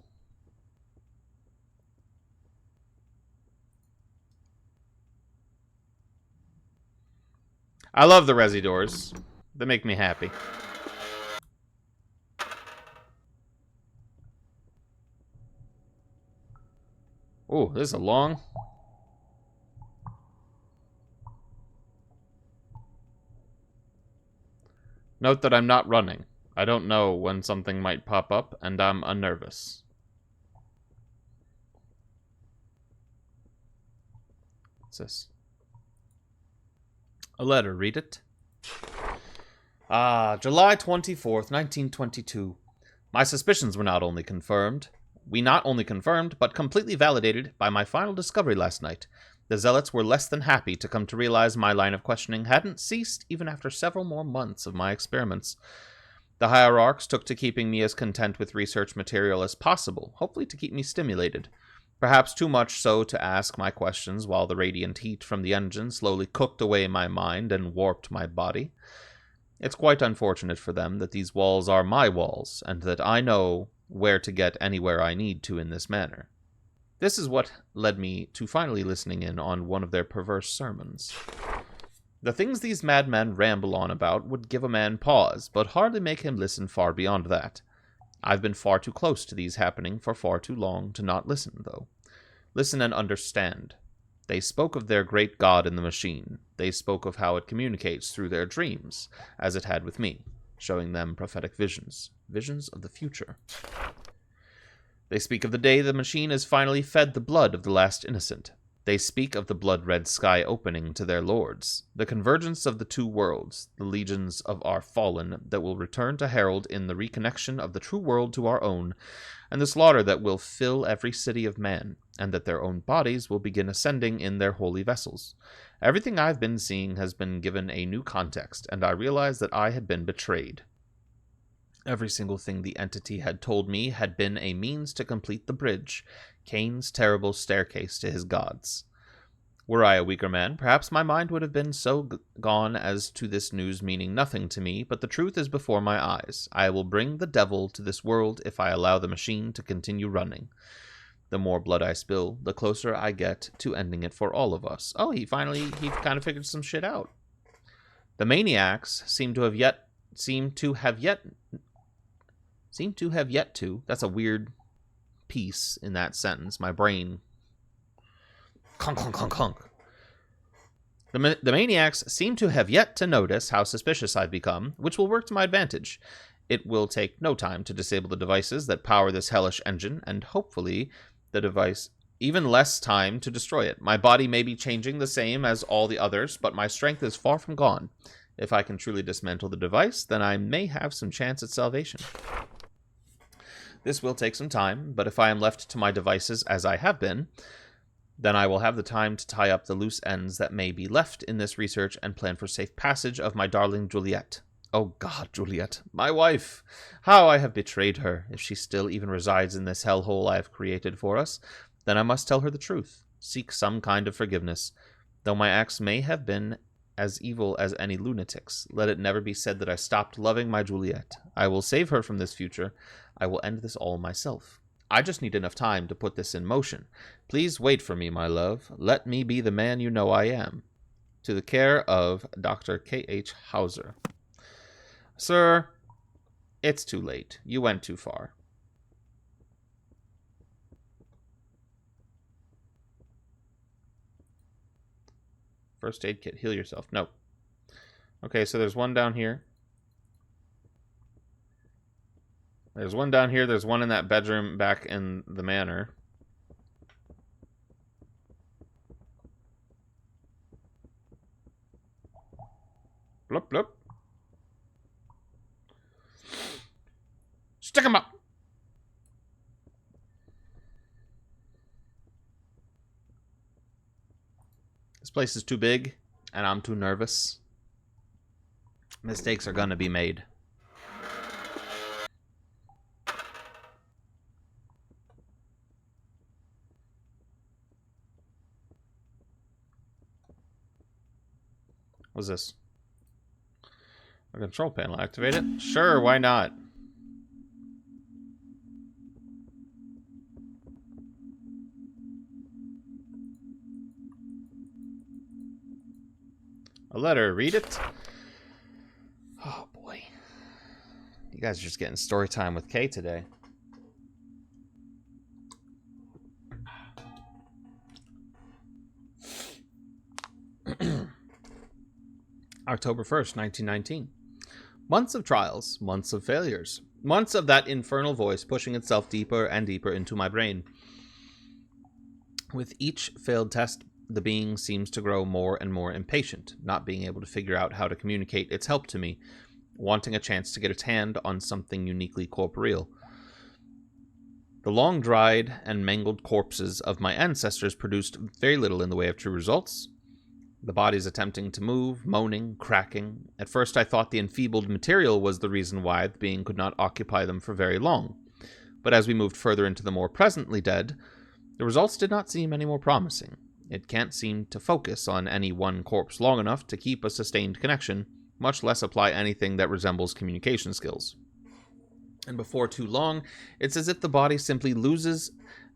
I love the Resi doors. They make me happy. Oh, this is a long... Note that I'm not running. I don't know when something might pop up, and I'm unnervous. What's this? A letter, read it. July 24th, 1922. My suspicions were not only confirmed, but completely validated by my final discovery last night. The zealots were less than happy to come to realize my line of questioning hadn't ceased even after several more months of my experiments. The hierarchs took to keeping me as content with research material as possible, hopefully to keep me stimulated. Perhaps too much so to ask my questions while the radiant heat from the engine slowly cooked away my mind and warped my body. It's quite unfortunate for them that these walls are my walls, and that I know where to get anywhere I need to in this manner. This is what led me to finally listening in on one of their perverse sermons. The things these madmen ramble on about would give a man pause, but hardly make him listen far beyond that. I've been far too close to these happening for far too long to not listen, though. Listen and understand. They spoke of their great God in the machine. They spoke of how it communicates through their dreams, as it had with me, showing them prophetic visions, visions of the future. They speak of the day the machine has finally fed the blood of the last innocent. They speak of the blood-red sky opening to their lords, the convergence of the two worlds, the legions of our fallen that will return to herald in the reconnection of the true world to our own, and the slaughter that will fill every city of man, and that their own bodies will begin ascending in their holy vessels. Everything I've been seeing has been given a new context, and I realize that I had been betrayed. Every single thing the entity had told me had been a means to complete the bridge, Cain's terrible staircase to his gods. Were I a weaker man, perhaps my mind would have been so gone as to this news meaning nothing to me, but the truth is before my eyes. I will bring the devil to this world if I allow the machine to continue running. The more blood I spill, the closer I get to ending it for all of us. Oh, he kind of figured some shit out. The maniacs seem to have yet to. That's a weird piece in that sentence. My brain. Conk, conk, conk, conk. The maniacs seem to have yet to notice how suspicious I've become, which will work to my advantage. It will take no time to disable the devices that power this hellish engine, and hopefully the device even less time to destroy it. My body may be changing the same as all the others, but my strength is far from gone. If I can truly dismantle the device, then I may have some chance at salvation. This will take some time, but if I am left to my devices as I have been, then I will have the time to tie up the loose ends that may be left in this research and plan for safe passage of my darling Juliet. Oh God, Juliet, my wife! How I have betrayed her. If she still even resides in this hellhole I have created for us, then I must tell her the truth, seek some kind of forgiveness. Though my acts may have been as evil as any lunatic's, let it never be said that I stopped loving my Juliet. I will save her from this future. I will end this all myself. I just need enough time to put this in motion. Please wait for me, my love. Let me be the man you know I am. To the care of Dr. K.H. Hauser. Sir, it's too late. You went too far. First aid kit. Heal yourself. No. Okay, so there's one down here. There's one down here. There's one in that bedroom back in the manor. Blup, blup. Stick 'em up. place is too big, and I'm too nervous. Mistakes are gonna be made. What's this? A control panel. Activate it? Sure, why not? A letter. Read it. Oh, boy. You guys are just getting story time with Kay today. October 1st, 1919. Months of trials, months of failures, months of that infernal voice pushing itself deeper and deeper into my brain. With each failed test, the being seems to grow more and more impatient, not being able to figure out how to communicate its help to me, wanting a chance to get its hand on something uniquely corporeal. The long-dried and mangled corpses of my ancestors produced very little in the way of true results. The bodies attempting to move, moaning, cracking. At first I thought the enfeebled material was the reason why the being could not occupy them for very long. But as we moved further into the more presently dead, the results did not seem any more promising. It can't seem to focus on any one corpse long enough to keep a sustained connection, much less apply anything that resembles communication skills. And before too long, it's as if the body simply loses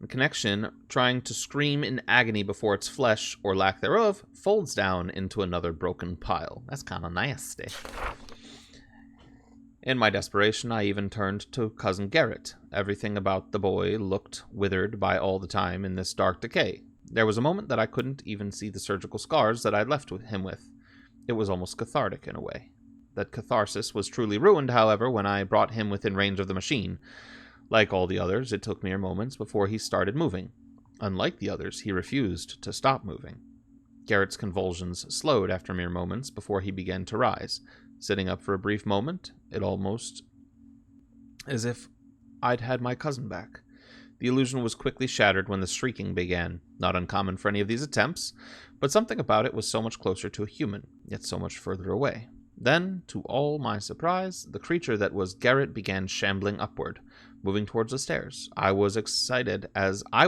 connection, trying to scream in agony before its flesh, or lack thereof, folds down into another broken pile. That's kind of nasty. In my desperation, I even turned to Cousin Garrett. Everything about the boy looked withered by all the time in this dark decay. There was a moment that I couldn't even see the surgical scars that I'd left him with. It was almost cathartic in a way. That catharsis was truly ruined, however, when I brought him within range of the machine. Like all the others, it took mere moments before he started moving. Unlike the others, he refused to stop moving. Garrett's convulsions slowed after mere moments before he began to rise. Sitting up for a brief moment, it almost as if I'd had my cousin back. The illusion was quickly shattered when the shrieking began. Not uncommon for any of these attempts, but something about it was so much closer to a human, yet so much further away. Then, to all my surprise, the creature that was Garrett began shambling upward, moving towards the stairs. I was as excited as I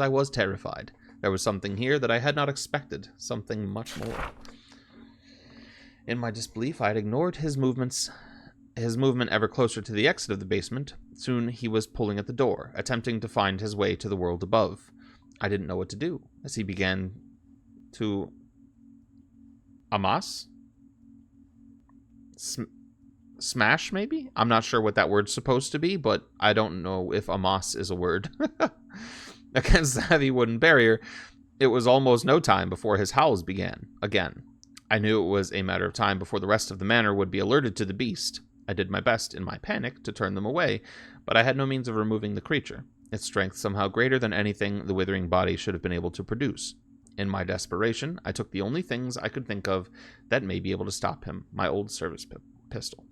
was terrified. There was something here that I had not expected, something much more. In my disbelief, I had ignored his movement ever closer to the exit of the basement. Soon he was pulling at the door, attempting to find his way to the world above. I didn't know what to do, as he began to smash, maybe? I'm not sure what that word's supposed to be, but I don't know if Amas is a word. Against the heavy wooden barrier, it was almost no time before his howls began again. I knew it was a matter of time before the rest of the manor would be alerted to the beast. I did my best in my panic to turn them away, but I had no means of removing the creature, its strength somehow greater than anything the withering body should have been able to produce. In my desperation, I took the only things I could think of that may be able to stop him, my old service pistol.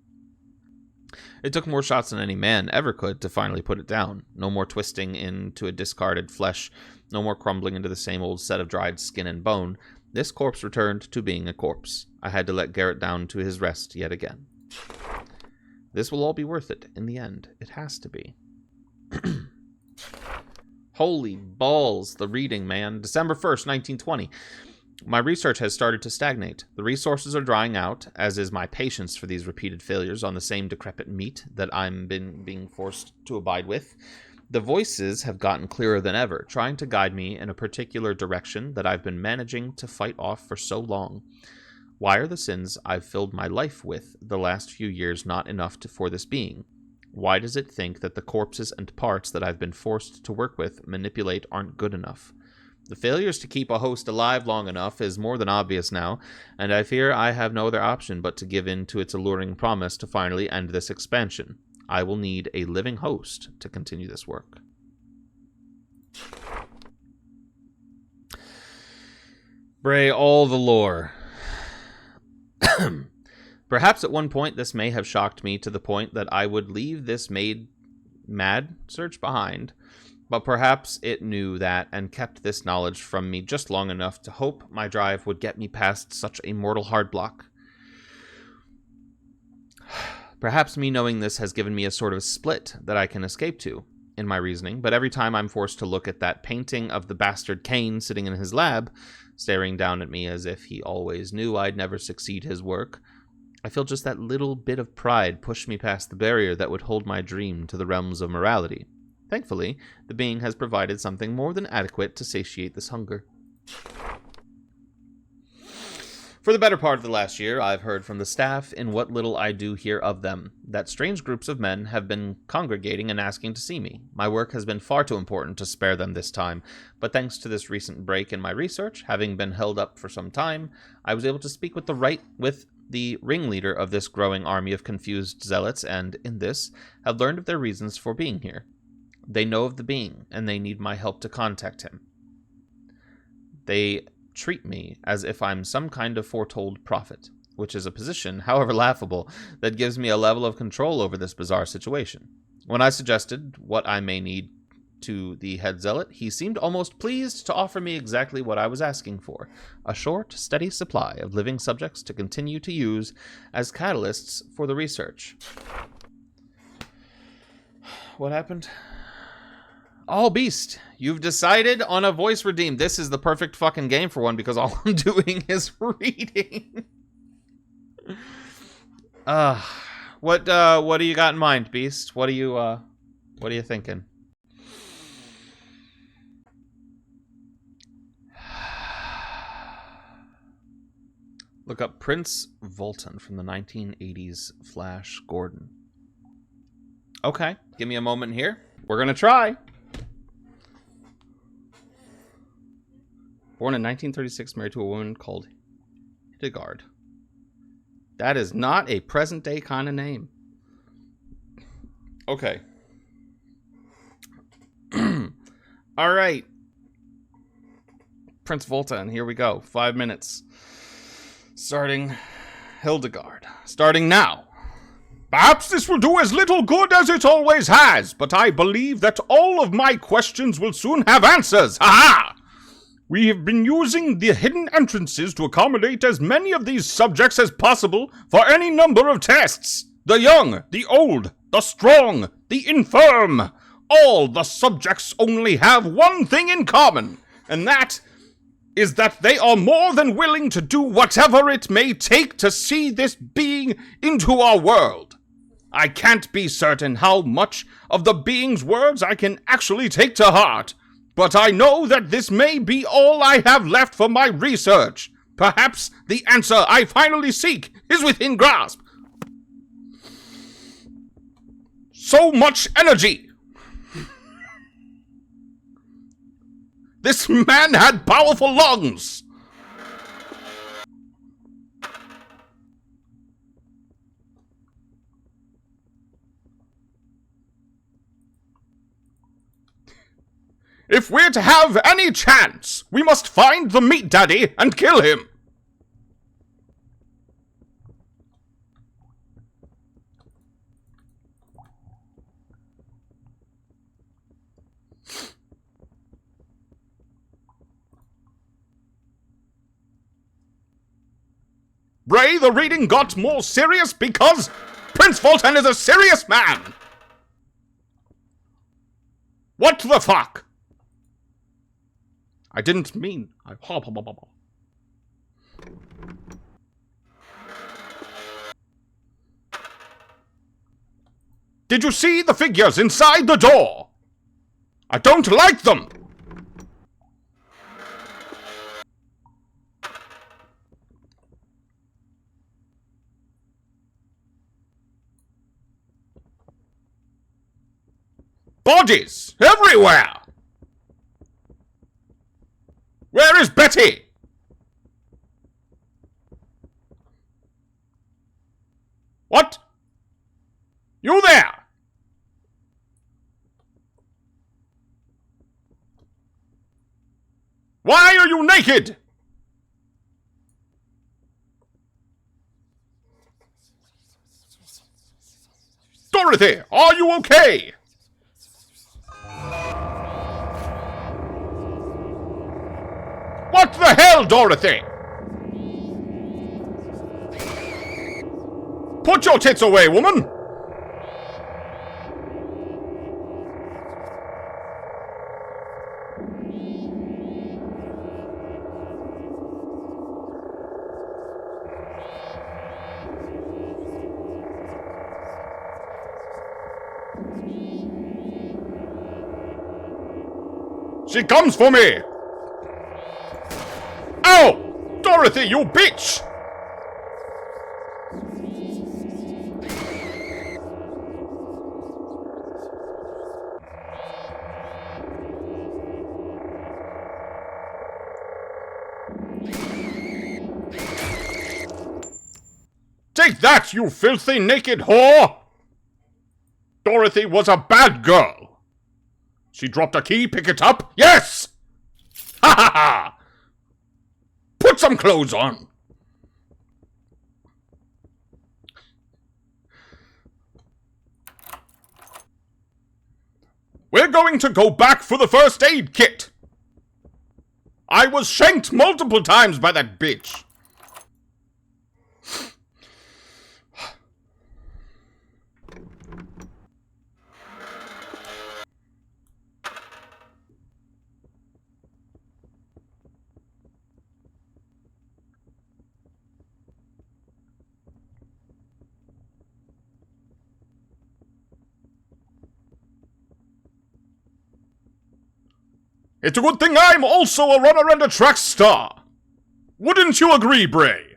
It took more shots than any man ever could to finally put it down. No more twisting into a discarded flesh, no more crumbling into the same old set of dried skin and bone. This corpse returned to being a corpse. I had to let Garrett down to his rest yet again. This will all be worth it in the end. It has to be. Holy balls, the reading, man. December 1st, 1920. My research has started to stagnate. The resources are drying out, as is my patience for these repeated failures on the same decrepit meat that I'm being forced to abide with. The voices have gotten clearer than ever, trying to guide me in a particular direction that I've been managing to fight off for so long. Why are the sins I've filled my life with the last few years not enough for this being? Why does it think that the corpses and parts that I've been forced to work with, manipulate, aren't good enough? The failures to keep a host alive long enough is more than obvious now, and I fear I have no other option but to give in to its alluring promise to finally end this expansion. I will need a living host to continue this work. Bray, all the lore. Perhaps at one point this may have shocked me to the point that I would leave this mad search behind. But perhaps it knew that and kept this knowledge from me just long enough to hope my drive would get me past such a mortal hard block. Perhaps me knowing this has given me a sort of split that I can escape to in my reasoning, but every time I'm forced to look at that painting of the bastard Cain sitting in his lab, staring down at me as if he always knew I'd never succeed his work, I feel just that little bit of pride push me past the barrier that would hold my dream to the realms of morality. Thankfully, the being has provided something more than adequate to satiate this hunger. For the better part of the last year, I've heard from the staff, in what little I do hear of them, that strange groups of men have been congregating and asking to see me. My work has been far too important to spare them this time, but thanks to this recent break in my research, having been held up for some time, I was able to speak with the ringleader of this growing army of confused zealots, and, in this, have learned of their reasons for being here. They know of the being, and they need my help to contact him. They treat me as if I'm some kind of foretold prophet, which is a position, however laughable, that gives me a level of control over this bizarre situation. When I suggested what I may need to the head zealot, he seemed almost pleased to offer me exactly what I was asking for, a short, steady supply of living subjects to continue to use as catalysts for the research. What happened? Oh, Beast, you've decided on a voice redeem. This is the perfect fucking game for one because all I'm doing is reading. What do you got in mind, Beast? What are you thinking? Look up Prince Volton from the 1980s Flash Gordon. Okay, give me a moment here. We're gonna try. Born in 1936, married to a woman called Hildegard. That is not a present-day kind of name. Okay. All right. Prince Volta, here we go. 5 minutes. Starting Hildegard. Starting now. Perhaps this will do as little good as it always has, but I believe that all of my questions will soon have answers. Ha-ha! We have been using the hidden entrances to accommodate as many of these subjects as possible for any number of tests. The young, the old, the strong, the infirm. All the subjects only have one thing in common, and that is that they are more than willing to do whatever it may take to see this being into our world. I can't be certain how much of the being's words I can actually take to heart, but I know that this may be all I have left for my research. Perhaps the answer I finally seek is within grasp. So much energy! This man had powerful lungs! If we're to have any chance, we must find the meat daddy and kill him. Ray, the reading got more serious because Prince Volton is a serious man. What the fuck? I didn't mean... Did you see the figures inside the door? I don't like them! Bodies everywhere! Where is Betty? What? You there? Why are you naked? Dorothy, are you okay? What the hell, Dorothy? Put your tits away, woman! She comes for me! Ow! Dorothy, you bitch! Take that, you filthy naked whore! Dorothy was a bad girl. She dropped a key, pick it up. Yes! Ha ha ha! Put some clothes on. We're going to go back for the first aid kit. I was shanked multiple times by that bitch. It's a good thing I'm also a runner and a track star. Wouldn't you agree, Bray?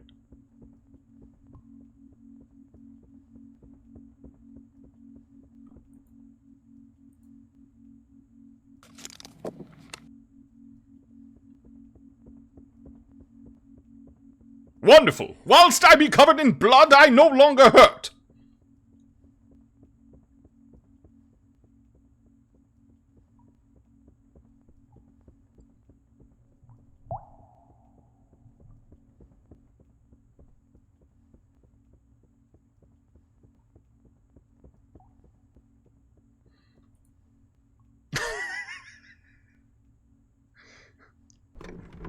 Wonderful. Whilst I be covered in blood, I no longer hurt.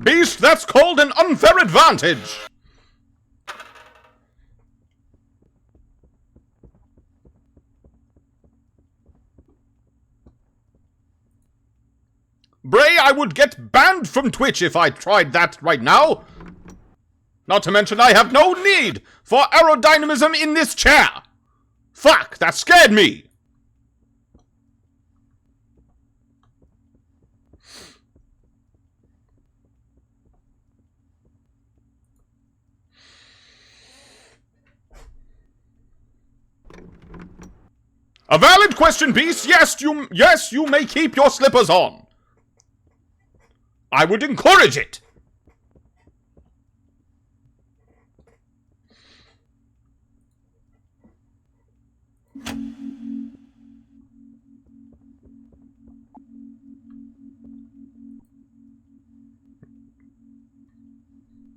Beast, that's called an unfair advantage! Bray, I would get banned from Twitch if I tried that right now. Not to mention I have no need for aerodynamism in this chair. Fuck, that scared me. A valid question, Beast. Yes, you may keep your slippers on. I would encourage it.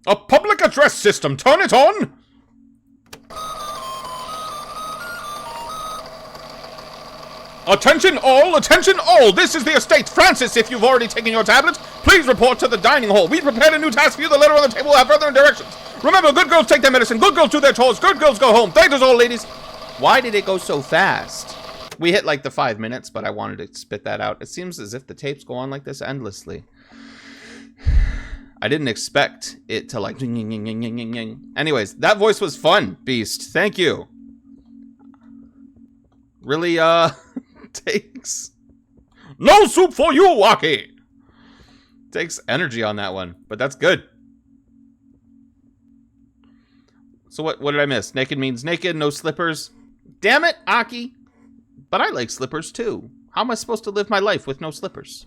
A public address system. Turn it on. Attention all! This is the estate. Francis, if you've already taken your tablet, please report to the dining hall. We prepared a new task for you. The letter on the table will have further directions. Remember, good girls take their medicine, good girls do their chores, good girls go home. Thank us all, ladies. Why did it go so fast? We hit like the 5 minutes, but I wanted to spit that out. It seems as if the tapes go on like this endlessly. I didn't expect it to like... Anyways, that voice was fun, Beast. Thank you. Really, takes... No soup for you, Aki! Takes energy on that one, but that's good. So what did I miss? Naked means naked, no slippers. Damn it, Aki. But I like slippers too. How am I supposed to live my life with no slippers?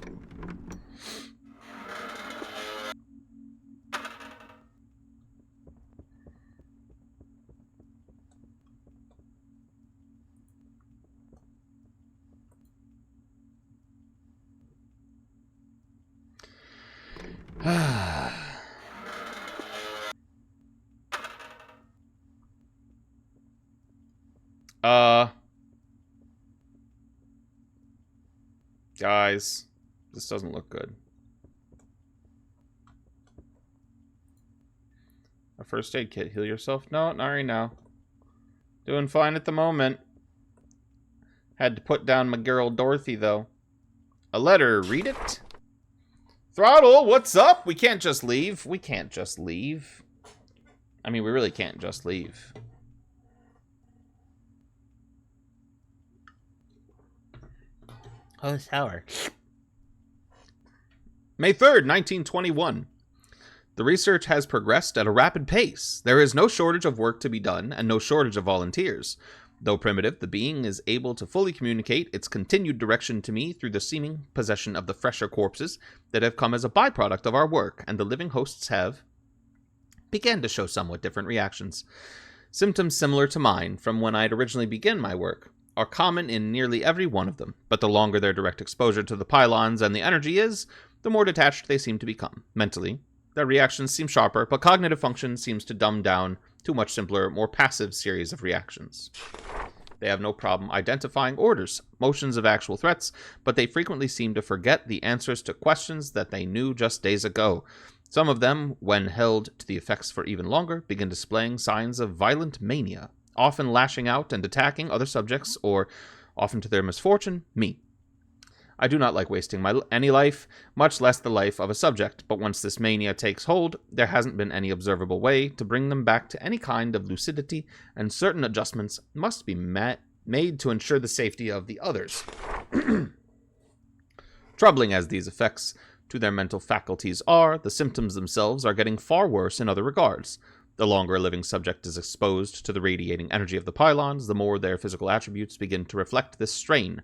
Guys, this doesn't look good. A first aid kit. Heal yourself? No, not right now. Doing fine at the moment. Had to put down my girl Dorothy, though. A letter. Read it. Throttle, what's up? We can't just leave. We can't just leave. I mean, we really can't just leave. Oh, sour. May 3rd, 1921. The research has progressed at a rapid pace. There is no shortage of work to be done, and no shortage of volunteers. Though primitive, the being is able to fully communicate its continued direction to me through the seeming possession of the fresher corpses that have come as a byproduct of our work, and the living hosts have began to show somewhat different reactions. Symptoms similar to mine from when I had originally begun my work are common in nearly every one of them, but the longer their direct exposure to the pylons and the energy is, the more detached they seem to become. Mentally, their reactions seem sharper, but cognitive function seems to dumb down to a much simpler, more passive series of reactions. They have no problem identifying orders, motions of actual threats, but they frequently seem to forget the answers to questions that they knew just days ago. Some of them, when held to the effects for even longer, begin displaying signs of violent mania, often lashing out and attacking other subjects, or, often to their misfortune, me. I do not like wasting any life, much less the life of a subject, but once this mania takes hold, there hasn't been any observable way to bring them back to any kind of lucidity, and certain adjustments must be made to ensure the safety of the others. Troubling as these effects to their mental faculties are, the symptoms themselves are getting far worse in other regards. The longer a living subject is exposed to the radiating energy of the pylons, the more their physical attributes begin to reflect this strain.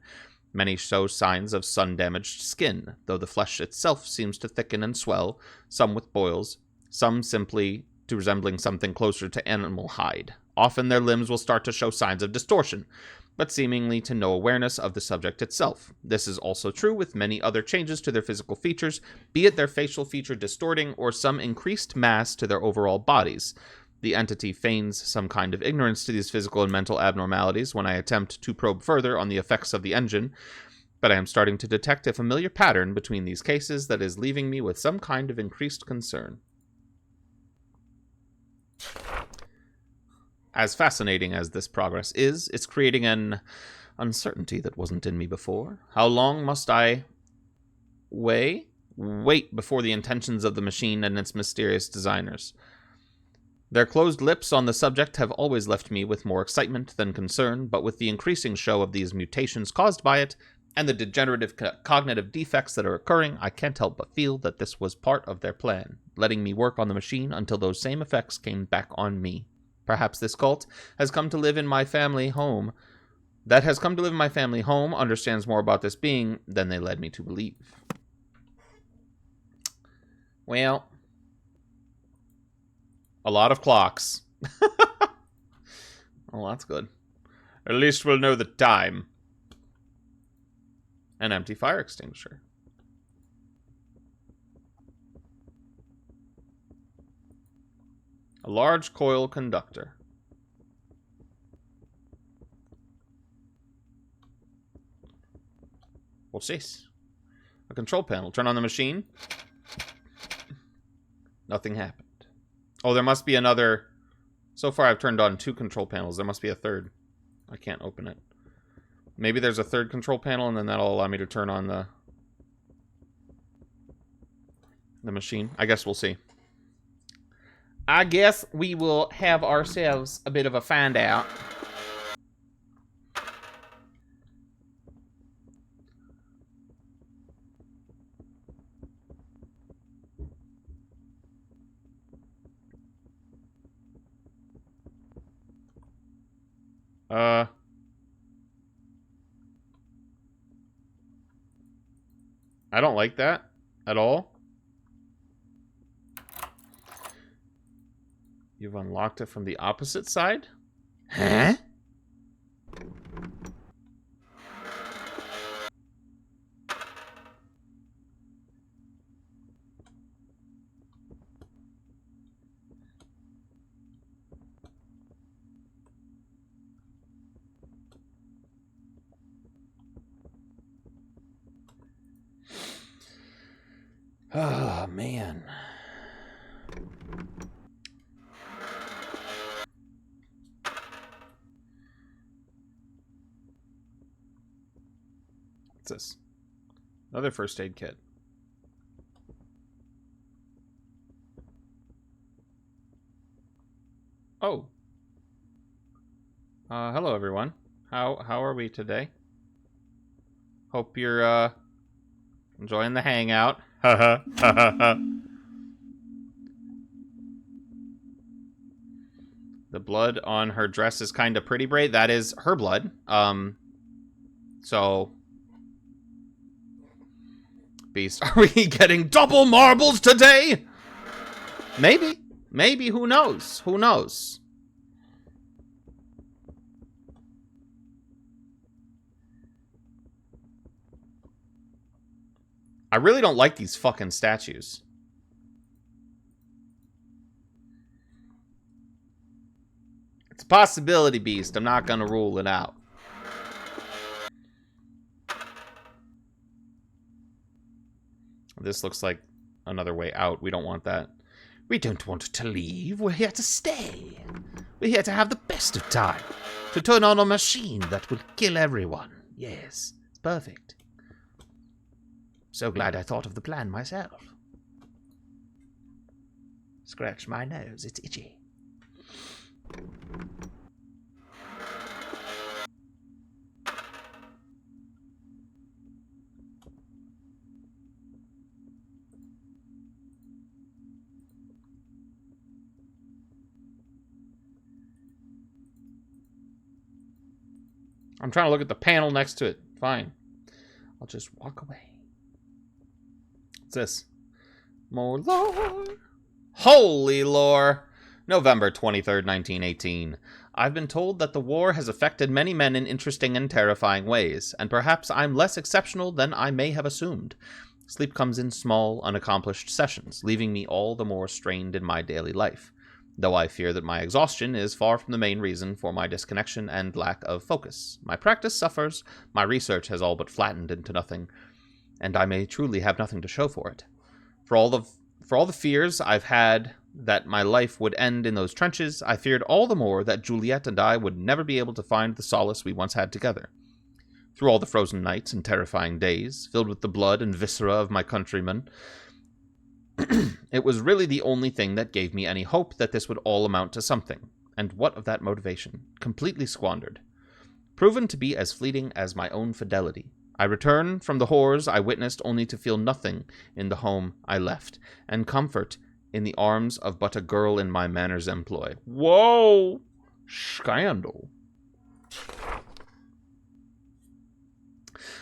Many show signs of sun-damaged skin, though the flesh itself seems to thicken and swell, some with boils, some simply to resembling something closer to animal hide. Often their limbs will start to show signs of distortion, but seemingly to no awareness of the subject itself. This is also true with many other changes to their physical features, be it their facial feature distorting or some increased mass to their overall bodies. The entity feigns some kind of ignorance to these physical and mental abnormalities when I attempt to probe further on the effects of the engine, but I am starting to detect a familiar pattern between these cases that is leaving me with some kind of increased concern. As fascinating as this progress is, it's creating an uncertainty that wasn't in me before. How long must I wait before the intentions of the machine and its mysterious designers? Their closed lips on the subject have always left me with more excitement than concern, but with the increasing show of these mutations caused by it, and the degenerative cognitive defects that are occurring, I can't help but feel that this was part of their plan, letting me work on the machine until those same effects came back on me. Perhaps this cult has come to live in my family home. That has come to live in my family home understands more about this being than they led me to believe. Well, a lot of clocks. Well, that's good. At least we'll know the time. An empty fire extinguisher. A large coil conductor. What's this? A control panel. Turn on the machine. Nothing happened. Oh, there must be another. So far I've turned on 2 control panels. There must be a third. I can't open it. Maybe there's a third control panel and then that'll allow me to turn on the machine. I guess we'll see. I guess we will have ourselves a bit of a find out. I don't like that at all. You've unlocked it from the opposite side? Huh? Oh, man. What's this? Another first aid kit. Oh. Hello everyone. How are we today? Hope you're enjoying the hangout. Haha. The blood on her dress is kind of pretty bright. That is her blood. So Beast, are we getting double marbles today? Maybe. Maybe, who knows? Who knows? I really don't like these fucking statues. It's a possibility, Beast. I'm not gonna rule it out. This looks like another way out. We don't want that. We don't want to leave. We're here to stay. We're here to have the best of time. To turn on a machine that will kill everyone. Yes, it's perfect. So glad I thought of the plan myself. Scratch my nose, it's itchy. I'm trying to look at the panel next to it. Fine. I'll just walk away. What's this? More lore. Holy lore. November 23rd, 1918. I've been told that the war has affected many men in interesting and terrifying ways, and perhaps I'm less exceptional than I may have assumed. Sleep comes in small, unaccomplished sessions, leaving me all the more strained in my daily life, though I fear that my exhaustion is far from the main reason for my disconnection and lack of focus. My practice suffers, my research has all but flattened into nothing, and I may truly have nothing to show for it. For all the fears I've had that my life would end in those trenches, I feared all the more that Juliet and I would never be able to find the solace we once had together. Through all the frozen nights and terrifying days, filled with the blood and viscera of my countrymen, it was really the only thing that gave me any hope that this would all amount to something. And what of that motivation? Completely squandered. Proven to be as fleeting as my own fidelity. I return from the horrors I witnessed only to feel nothing in the home I left, and comfort in the arms of but a girl in my manor's employ. Whoa! Scandal.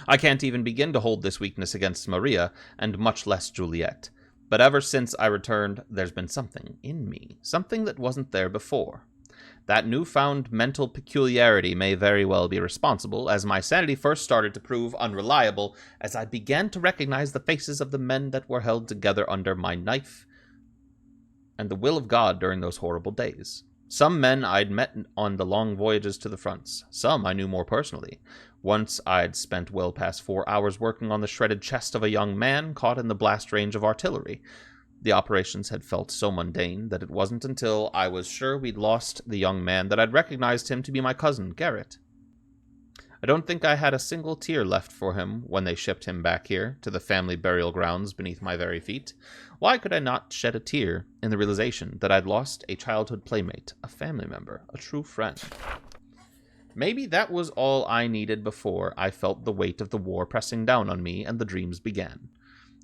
I can't even begin to hold this weakness against Maria, and much less Juliet. But ever since I returned, there's been something in me, something that wasn't there before. That newfound mental peculiarity may very well be responsible, as my sanity first started to prove unreliable, as I began to recognize the faces of the men that were held together under my knife and the will of God during those horrible days. Some men I'd met on the long voyages to the fronts. Some I knew more personally. Once I'd spent well past 4 hours working on the shredded chest of a young man caught in the blast range of artillery. The operations had felt so mundane that it wasn't until I was sure we'd lost the young man that I'd recognized him to be my cousin, Garrett. I don't think I had a single tear left for him when they shipped him back here, to the family burial grounds beneath my very feet. Why could I not shed a tear in the realization that I'd lost a childhood playmate, a family member, a true friend? Maybe that was all I needed before I felt the weight of the war pressing down on me and the dreams began.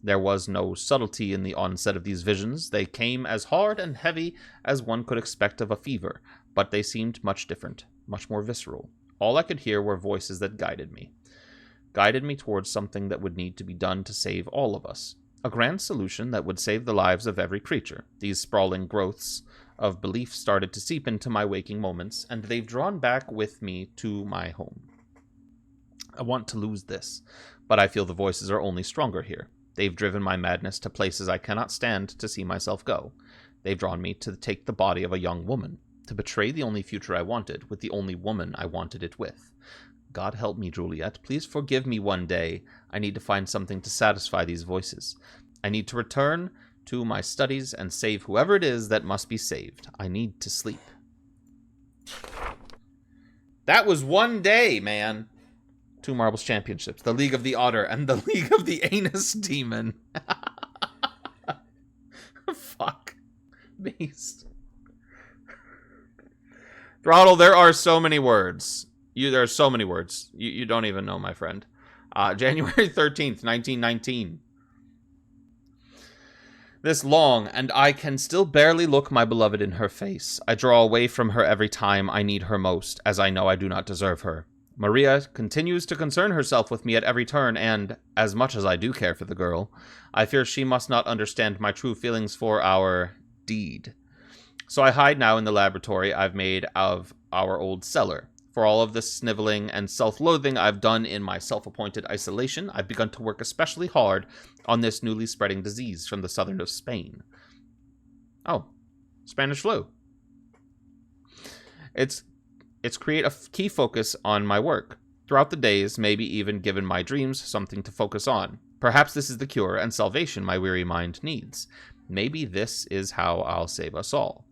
There was no subtlety in the onset of these visions. They came as hard and heavy as one could expect of a fever, but they seemed much different, much more visceral. All I could hear were voices that guided me towards something that would need to be done to save all of us. A grand solution that would save the lives of every creature. These sprawling growths of belief started to seep into my waking moments, and they've drawn back with me to my home. I want to lose this, but I feel the voices are only stronger here. They've driven my madness to places I cannot stand to see myself go. They've drawn me to take the body of a young woman, to betray the only future I wanted with the only woman I wanted it with. God help me, Juliet. Please forgive me one day. I need to find something to satisfy these voices. I need to return to my studies and save whoever it is that must be saved. I need to sleep. That was one day, man. 2 Marbles Championships. The League of the Otter and the League of the Anus Demon. Fuck. Beast. Throttle, there are so many words. There are so many words. You don't even know, my friend. January 13th, 1919. This long, and I can still barely look my beloved in her face. I draw away from her every time I need her most, as I know I do not deserve her. Maria continues to concern herself with me at every turn, and, as much as I do care for the girl, I fear she must not understand my true feelings for our deed. So I hide now in the laboratory I've made of our old cellar. For all of the sniveling and self-loathing I've done in my self-appointed isolation, I've begun to work especially hard on this newly spreading disease from the southern of Spain. Oh, Spanish flu. It's create a key focus on my work. Throughout the days, maybe even given my dreams something to focus on. Perhaps this is the cure and salvation my weary mind needs. Maybe this is how I'll save us all.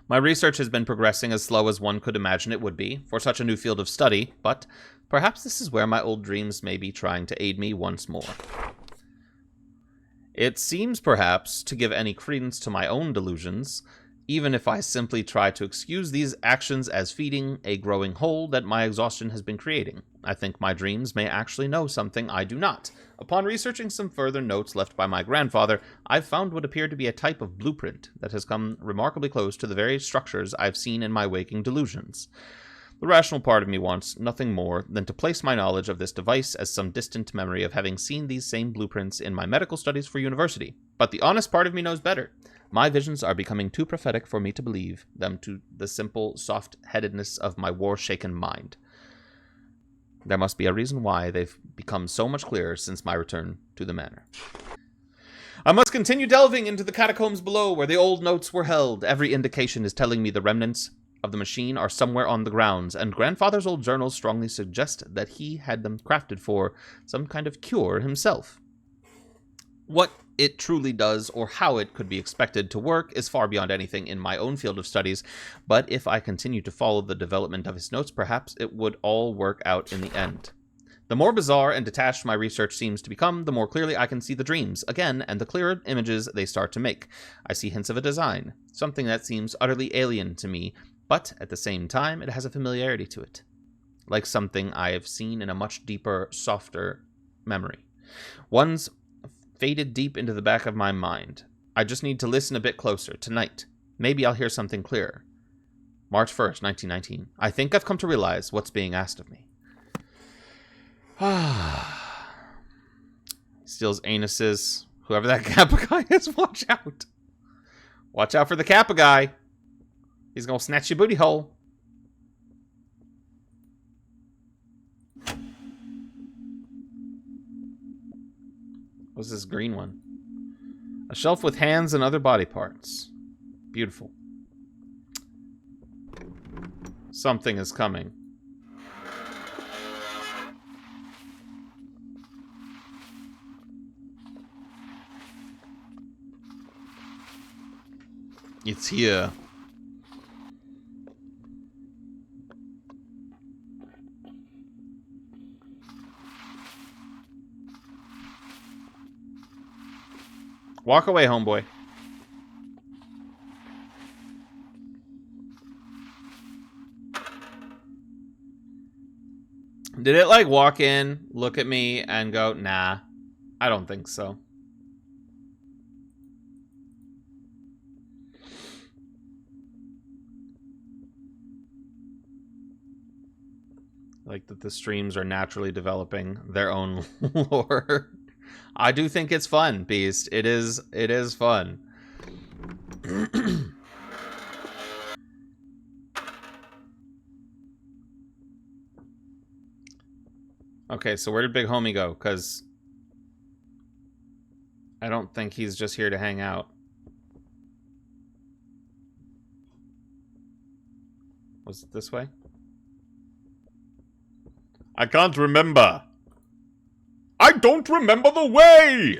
My research has been progressing as slow as one could imagine it would be for such a new field of study, but perhaps this is where my old dreams may be trying to aid me once more. It seems, perhaps, to give any credence to my own delusions, even if I simply try to excuse these actions as feeding a growing hole that my exhaustion has been creating. I think my dreams may actually know something I do not. Upon researching some further notes left by my grandfather, I've found what appeared to be a type of blueprint that has come remarkably close to the very structures I've seen in my waking delusions. The rational part of me wants nothing more than to place my knowledge of this device as some distant memory of having seen these same blueprints in my medical studies for university. But the honest part of me knows better. My visions are becoming too prophetic for me to believe them to the simple soft-headedness of my war-shaken mind. There must be a reason why they've become so much clearer since my return to the manor. I must continue delving into the catacombs below where the old notes were held. Every indication is telling me the remnants of the machine are somewhere on the grounds, and Grandfather's old journals strongly suggest that he had them crafted for some kind of cure himself. What it truly does, or how it could be expected to work, is far beyond anything in my own field of studies, but if I continue to follow the development of his notes, perhaps it would all work out in the end. The more bizarre and detached my research seems to become, the more clearly I can see the dreams again, and the clearer images they start to make. I see hints of a design, something that seems utterly alien to me, but at the same time, it has a familiarity to it, like something I have seen in a much deeper, softer memory. One's faded deep into the back of my mind. I just need to listen a bit closer tonight. Maybe I'll hear something clearer. March 1st, 1919. I think I've come to realize what's being asked of me. Steals anuses. Whoever that Kappa guy is, watch out. Watch out for the Kappa guy. He's gonna snatch your booty hole. What's this green one? A shelf with hands and other body parts. Beautiful. Something is coming. It's here. Walk away, homeboy. Did it, like, walk in, look at me, and go, nah, I don't think so. Like that the streams are naturally developing their own lore. I do think it's fun, Beast. It is fun. Okay, so where did Big Homie go? Because I don't think he's just here to hang out. Was it this way? I can't remember. I don't remember the way!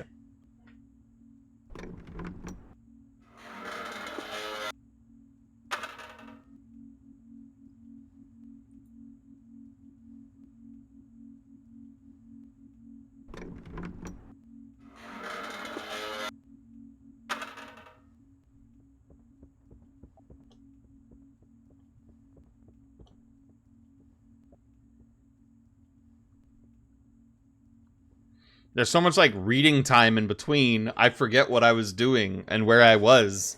There's so much, like, reading time in between, I forget what I was doing and where I was.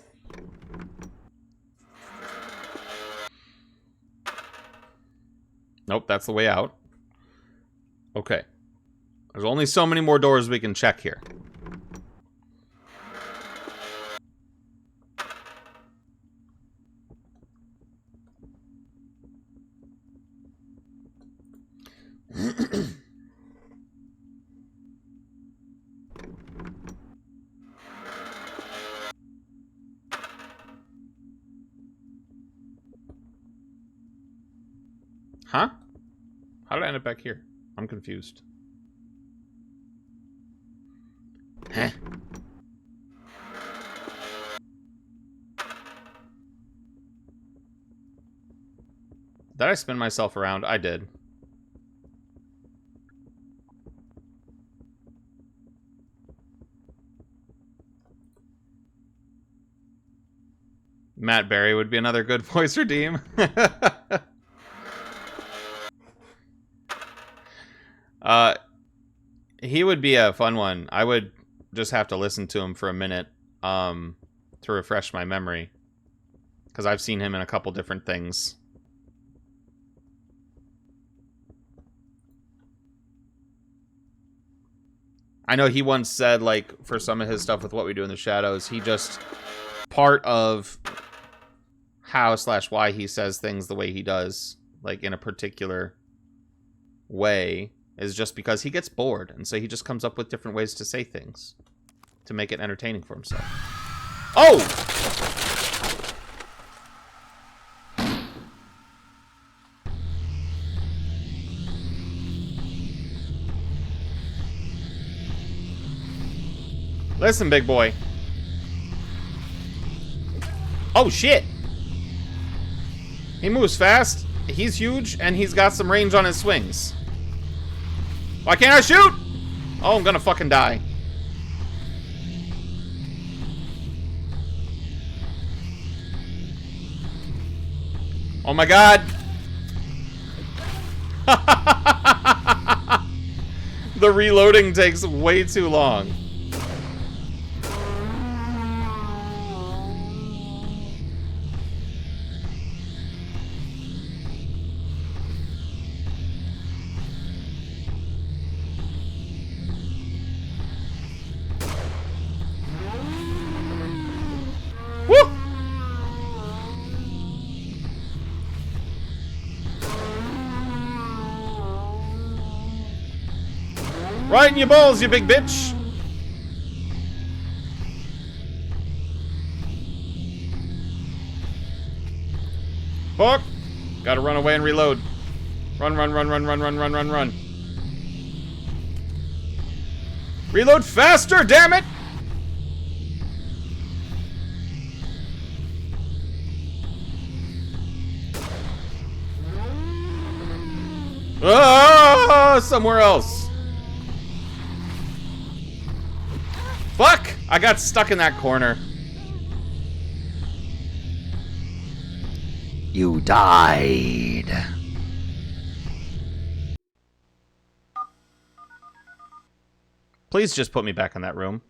Nope, that's the way out. Okay. There's only so many more doors we can check here. Huh? How did I end up back here? I'm confused. Huh? Did I spin myself around? I did. Matt Berry would be another good voice redeem. He would be a fun one. I would just have to listen to him for a minute to refresh my memory. Because I've seen him in a couple different things. I know he once said, like, for some of his stuff with What We Do in the Shadows, he just... part of how/why he says things the way he does, like, in a particular way, is just because he gets bored, and so he just comes up with different ways to say things to make it entertaining for himself. Oh! Listen, big boy. Oh, shit! He moves fast, he's huge, and he's got some range on his swings. Why can't I shoot? Oh, I'm gonna fucking die. Oh my god. The reloading takes way too long. Right in your balls, you big bitch! Fuck! Gotta run away and reload. Run, run, run, run, run, run, run, run, run. Reload faster, damn it! Ah, somewhere else. Fuck! I got stuck in that corner. You died. Please just put me back in that room.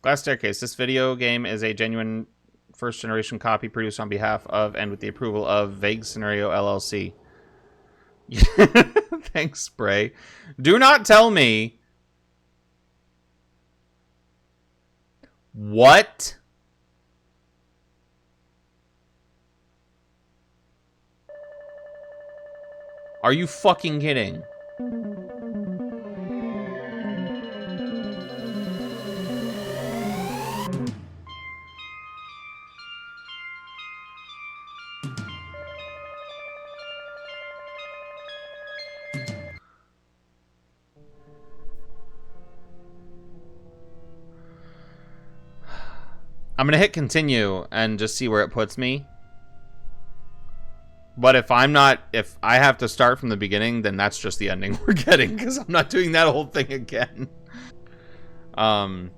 Glass Staircase. This video game is a genuine first-generation copy produced on behalf of and with the approval of Vague Scenario LLC. Thanks, Spray. Do not tell me... What? Are you fucking kidding? I'm gonna hit continue and just see where it puts me. But if I have to start from the beginning, then that's just the ending we're getting, because I'm not doing that whole thing again. That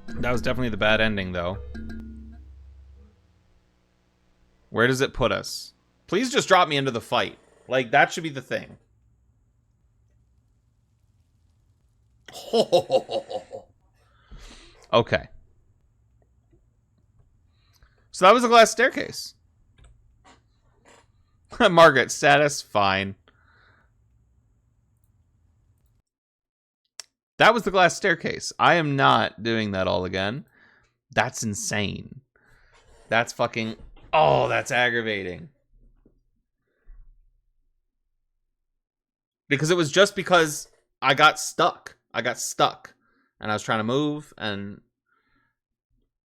was definitely the bad ending, though. Where does it put us? Please just drop me into the fight. Like, that should be the thing. Okay. So that was a glass staircase. Margaret, status, fine. That was the glass staircase. I am not doing that all again. That's insane. That's fucking... Oh, that's aggravating. Because it was just because I got stuck. And I was trying to move, and...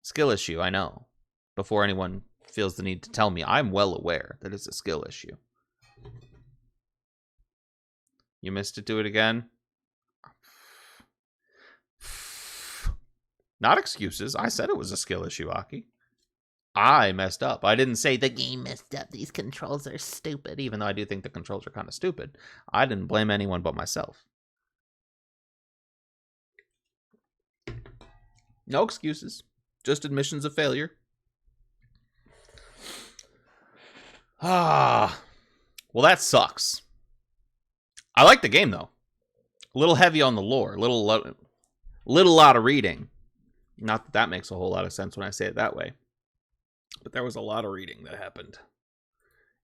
Skill issue, I know. Before anyone feels the need to tell me, I'm well aware that it's a skill issue. You missed it, do it again. Not excuses. I said it was a skill issue, Aki. I messed up. I didn't say the game messed up. These controls are stupid, even though I do think the controls are kind of stupid. I didn't blame anyone but myself. No excuses. Just admissions of failure. Ah. Well, that sucks. I like the game, though. A little heavy on the lore. A little lot of reading. Not that that makes a whole lot of sense when I say it that way. But there was a lot of reading that happened.